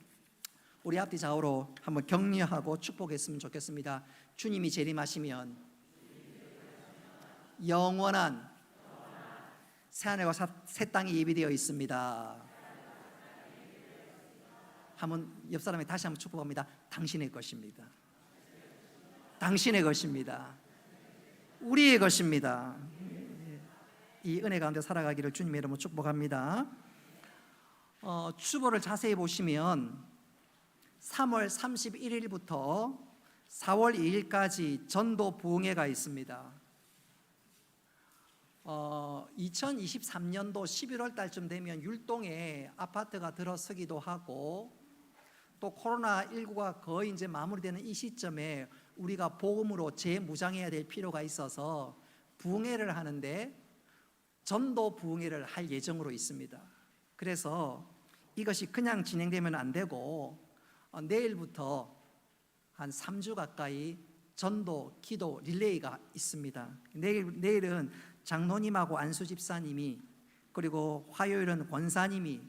우리 앞뒤 좌우로 한번 격려하고 축복했으면 좋겠습니다. 주님이 재림하시면 영원한 새하늘과 새 땅이 예비되어 있습니다. 한번 옆 사람에 다시 한번 축복합니다. 당신의 것입니다. 당신의 것입니다. 우리의 것입니다. 이 은혜 가운데 살아가기를 주님의 이름으로 축복합니다. 주보를 자세히 보시면 3월 31일부터 4월 2일까지 전도 부흥회가 있습니다. 2023년도 11월 달쯤 되면 율동에 아파트가 들어서기도 하고 또 코로나19가 거의 이제 마무리되는 이 시점에 우리가 복음으로 재무장해야 될 필요가 있어서 부흥회를 하는데 전도 부흥회를 할 예정으로 있습니다. 그래서 이것이 그냥 진행되면 안 되고 내일부터 한 3주 가까이 전도 기도 릴레이가 있습니다. 내일은 장로님하고 안수 집사님이, 그리고 화요일은 권사님이,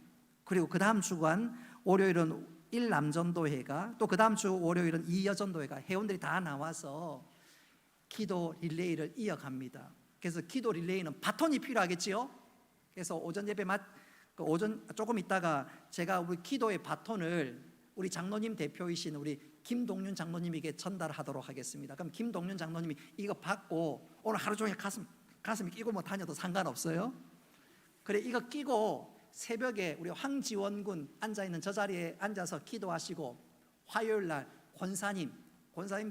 그리고 그 다음 주간 월요일은 1남전도회가, 또 그 다음 주 월요일은 2여전도회가 회원들이 다 나와서 기도 릴레이를 이어갑니다. 그래서 기도 릴레이는 바톤이 필요하겠지요. 그래서 오전 예배 오전 조금 있다가 제가 우리 기도의 바톤을 우리 장로님 대표이신 우리 김동윤 장로님에게 전달하도록 하겠습니다. 그럼 김동윤 장로님이 이거 받고 오늘 하루 종일 가슴에 끼고 뭐 다녀도 상관없어요. 그래, 이거 끼고 새벽에 우리 황지원 군 앉아있는 저 자리에 앉아서 기도하시고 화요일 날 권사님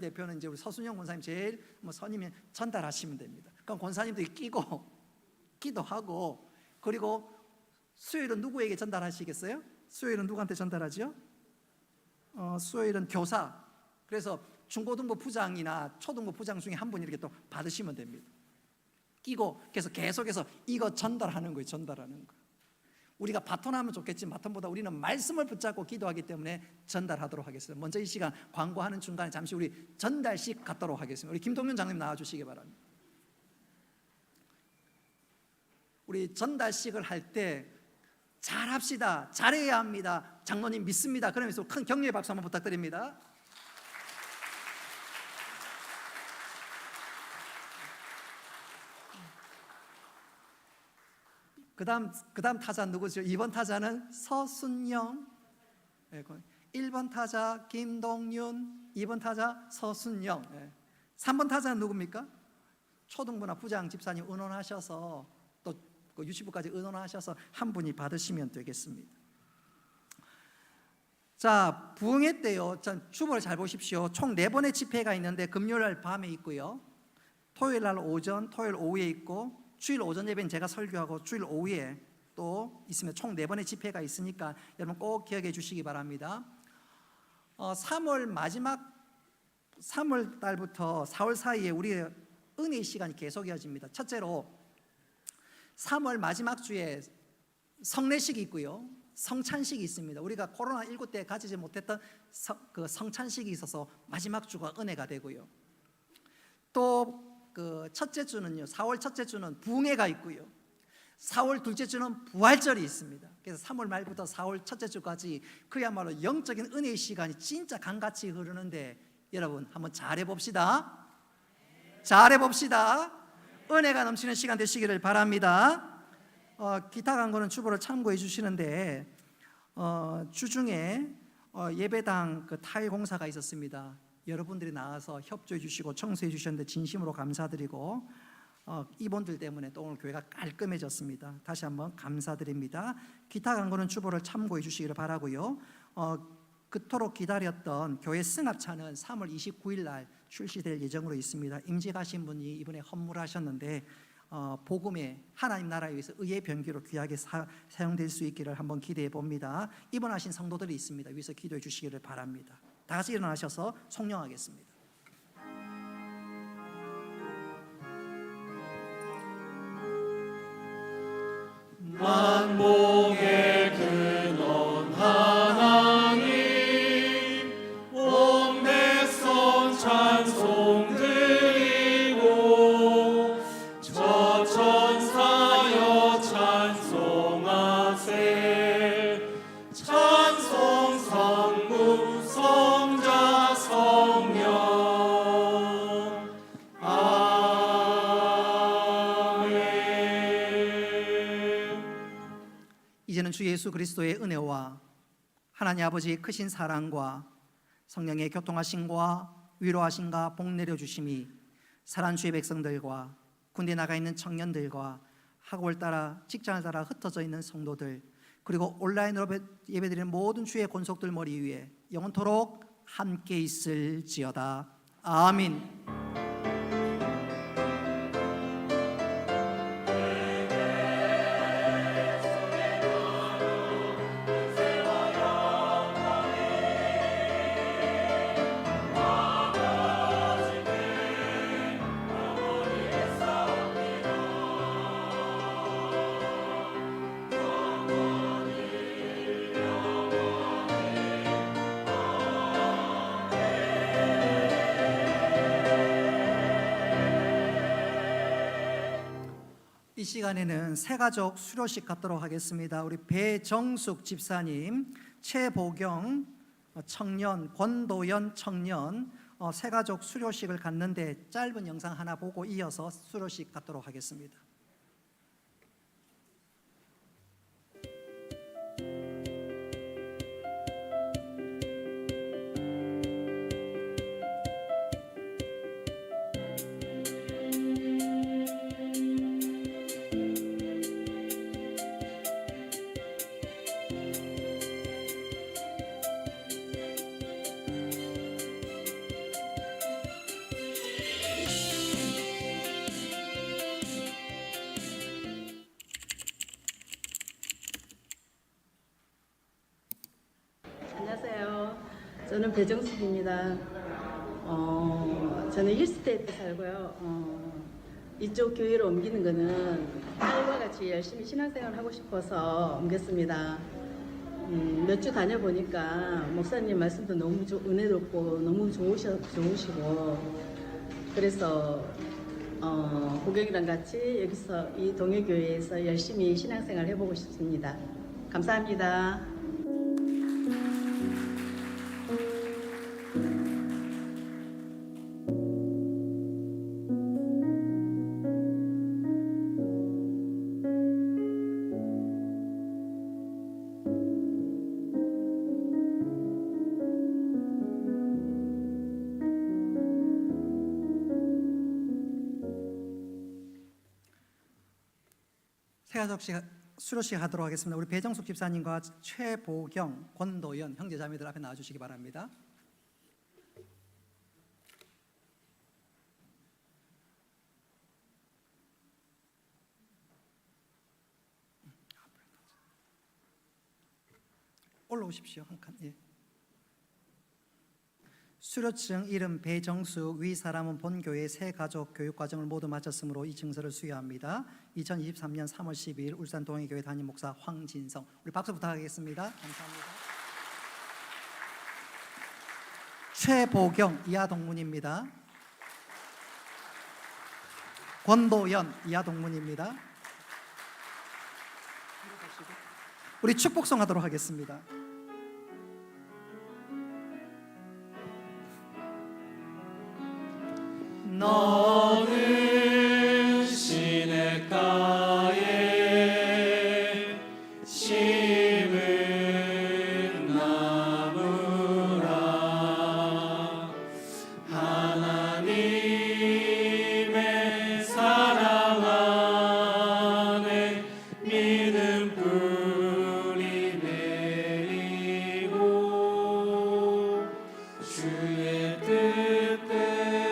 대표는 이제 우리 서순영 권사님 제일 선임이 전달하시면 됩니다. 그럼 권사님들이 끼고 기도하고, 그리고 수요일은 누구에게 전달하시겠어요? 수요일은 누구한테 전달하죠? 수요일은 교사. 그래서 중고등부 부장이나 초등부 부장 중에 한 분이 이렇게 또 받으시면 됩니다. 끼고 그래서 계속해서 이거 전달하는 거예요. 전달하는 거. 우리가 바톤하면 좋겠지만 바톤보다 우리는 말씀을 붙잡고 기도하기 때문에 전달하도록 하겠습니다. 먼저 이 시간 광고하는 중간에 잠시 우리 전달식 갖도록 하겠습니다. 우리 김동윤 장님 나와주시기 바랍니다. 우리 전달식을 할 때 잘합시다, 잘해야 합니다, 장로님 믿습니다, 그러면서 큰 격려의 박수 한번 부탁드립니다. 그 다음 타자 누구죠? 2번 타자는 서순영, 1번 타자 김동윤, 2번 타자 서순영, 3번 타자는 누굽니까? 초등부나 부장 집사님 의논하셔서 또 유치부까지 의논하셔서 한 분이 받으시면 되겠습니다. 자, 부흥회 때요, 주보를 잘 보십시오. 총 4번의 집회가 있는데 금요일 날 밤에 있고요, 토요일 날 오전, 토요일 오후에 있고, 주일 오전 예배는 제가 설교하고 주일 오후에 또 있으면 총 4번의 집회가 있으니까 여러분 꼭 기억해 주시기 바랍니다. 3월 달부터 4월 사이에 우리의 은혜의 시간이 계속 이어집니다. 첫째로 3월 마지막 주에 성례식이 있고요, 성찬식이 있습니다. 우리가 코로나19 때 가지지 못했던 그 성찬식이 있어서 마지막 주가 은혜가 되고요, 또 첫째 주는요, 4월 첫째 주는 부흥회가 있고요, 4월 둘째 주는 부활절이 있습니다. 그래서 3월 말부터 4월 첫째 주까지 그야말로 영적인 은혜의 시간이 진짜 강같이 흐르는데 여러분 한번 잘해봅시다. 잘해봅시다. 은혜가 넘치는 시간 되시기를 바랍니다. 기타 강고는 주보를 참고해 주시는데 주중에 예배당 타일 공사가 있었습니다. 여러분들이 나와서 협조해 주시고 청소해 주셨는데 진심으로 감사드리고 이분들 때문에 또 오늘 교회가 깔끔해졌습니다. 다시 한번 감사드립니다. 기타 강고는 주보를 참고해 주시기를 바라고요. 그토록 기다렸던 교회 승합차는 3월 29일 날 출시될 예정으로 있습니다. 임직 하신 분이 이번에 헌물하셨는데 복음의 하나님 나라에 위해서 의의 변기로 귀하게 사용될 수 있기를 한번 기대해 봅니다. 입원하신 성도들이 있습니다. 위해서 기도해 주시기를 바랍니다. 다 같이 일어나셔서 송영하겠습니다. 만복의 근원 하나님 온 백성 찬송 드리고 저 천사여 찬송하세 찬송 성부 성자 성령 아멘. 이제는 주 예수 그리스도의 은혜와 하나님 아버지의 크신 사랑과 성령의 교통하심과 위로하심과 복 내려주심이 사랑하는 주의 백성들과 군대 나가 있는 청년들과 학업을 따라 직장을 따라 흩어져 있는 성도들 그리고 온라인으로 예배드리는 모든 주의 권속들 머리 위에 영원토록 함께 있을지어다. 아멘. 이 시간에는 새가족 수료식 갖도록 하겠습니다. 우리 배정숙 집사님, 최보경 청년, 권도연 청년 새가족 수료식을 갖는데 짧은 영상 하나 보고 이어서 수료식 갖도록 하겠습니다. 안녕하세요. 저는 배정숙입니다. 저는 힐스테이트 살고요. 이쪽 교회로 옮기는 거는 딸과 같이 열심히 신앙생활을 하고 싶어서 옮겼습니다. 몇 주 다녀보니까 목사님 말씀도 너무 은혜롭고 너무 좋으시고 그래서 고객이랑 같이 여기서 이 동해교회에서 열심히 신앙생활 해보고 싶습니다. 감사합니다. 새가족 수료식 하도록 하겠습니다. 우리 배정숙 집사님과 최보경, 권도연 형제자매들 앞에 나와주시기 바랍니다. 올라오십시오. 한 칸. 예. 수료증 이름 배정숙, 위 사람은 본교회 새가족 교육과정을 모두 마쳤으므로 이 증서를 수여합니다. 2023년 3월 12일 울산 동해교회 담임 목사 황진성. 우리 박수 부탁하겠습니다. 감사합니다. 최보경 이하 동문입니다. 권도연 이하 동문입니다. 우리 축복송 하도록 하겠습니다. 너는 시냇가에 심은 나무라 하나님의 사랑 안에 믿음 뿌리 내리고 주의 뜻대로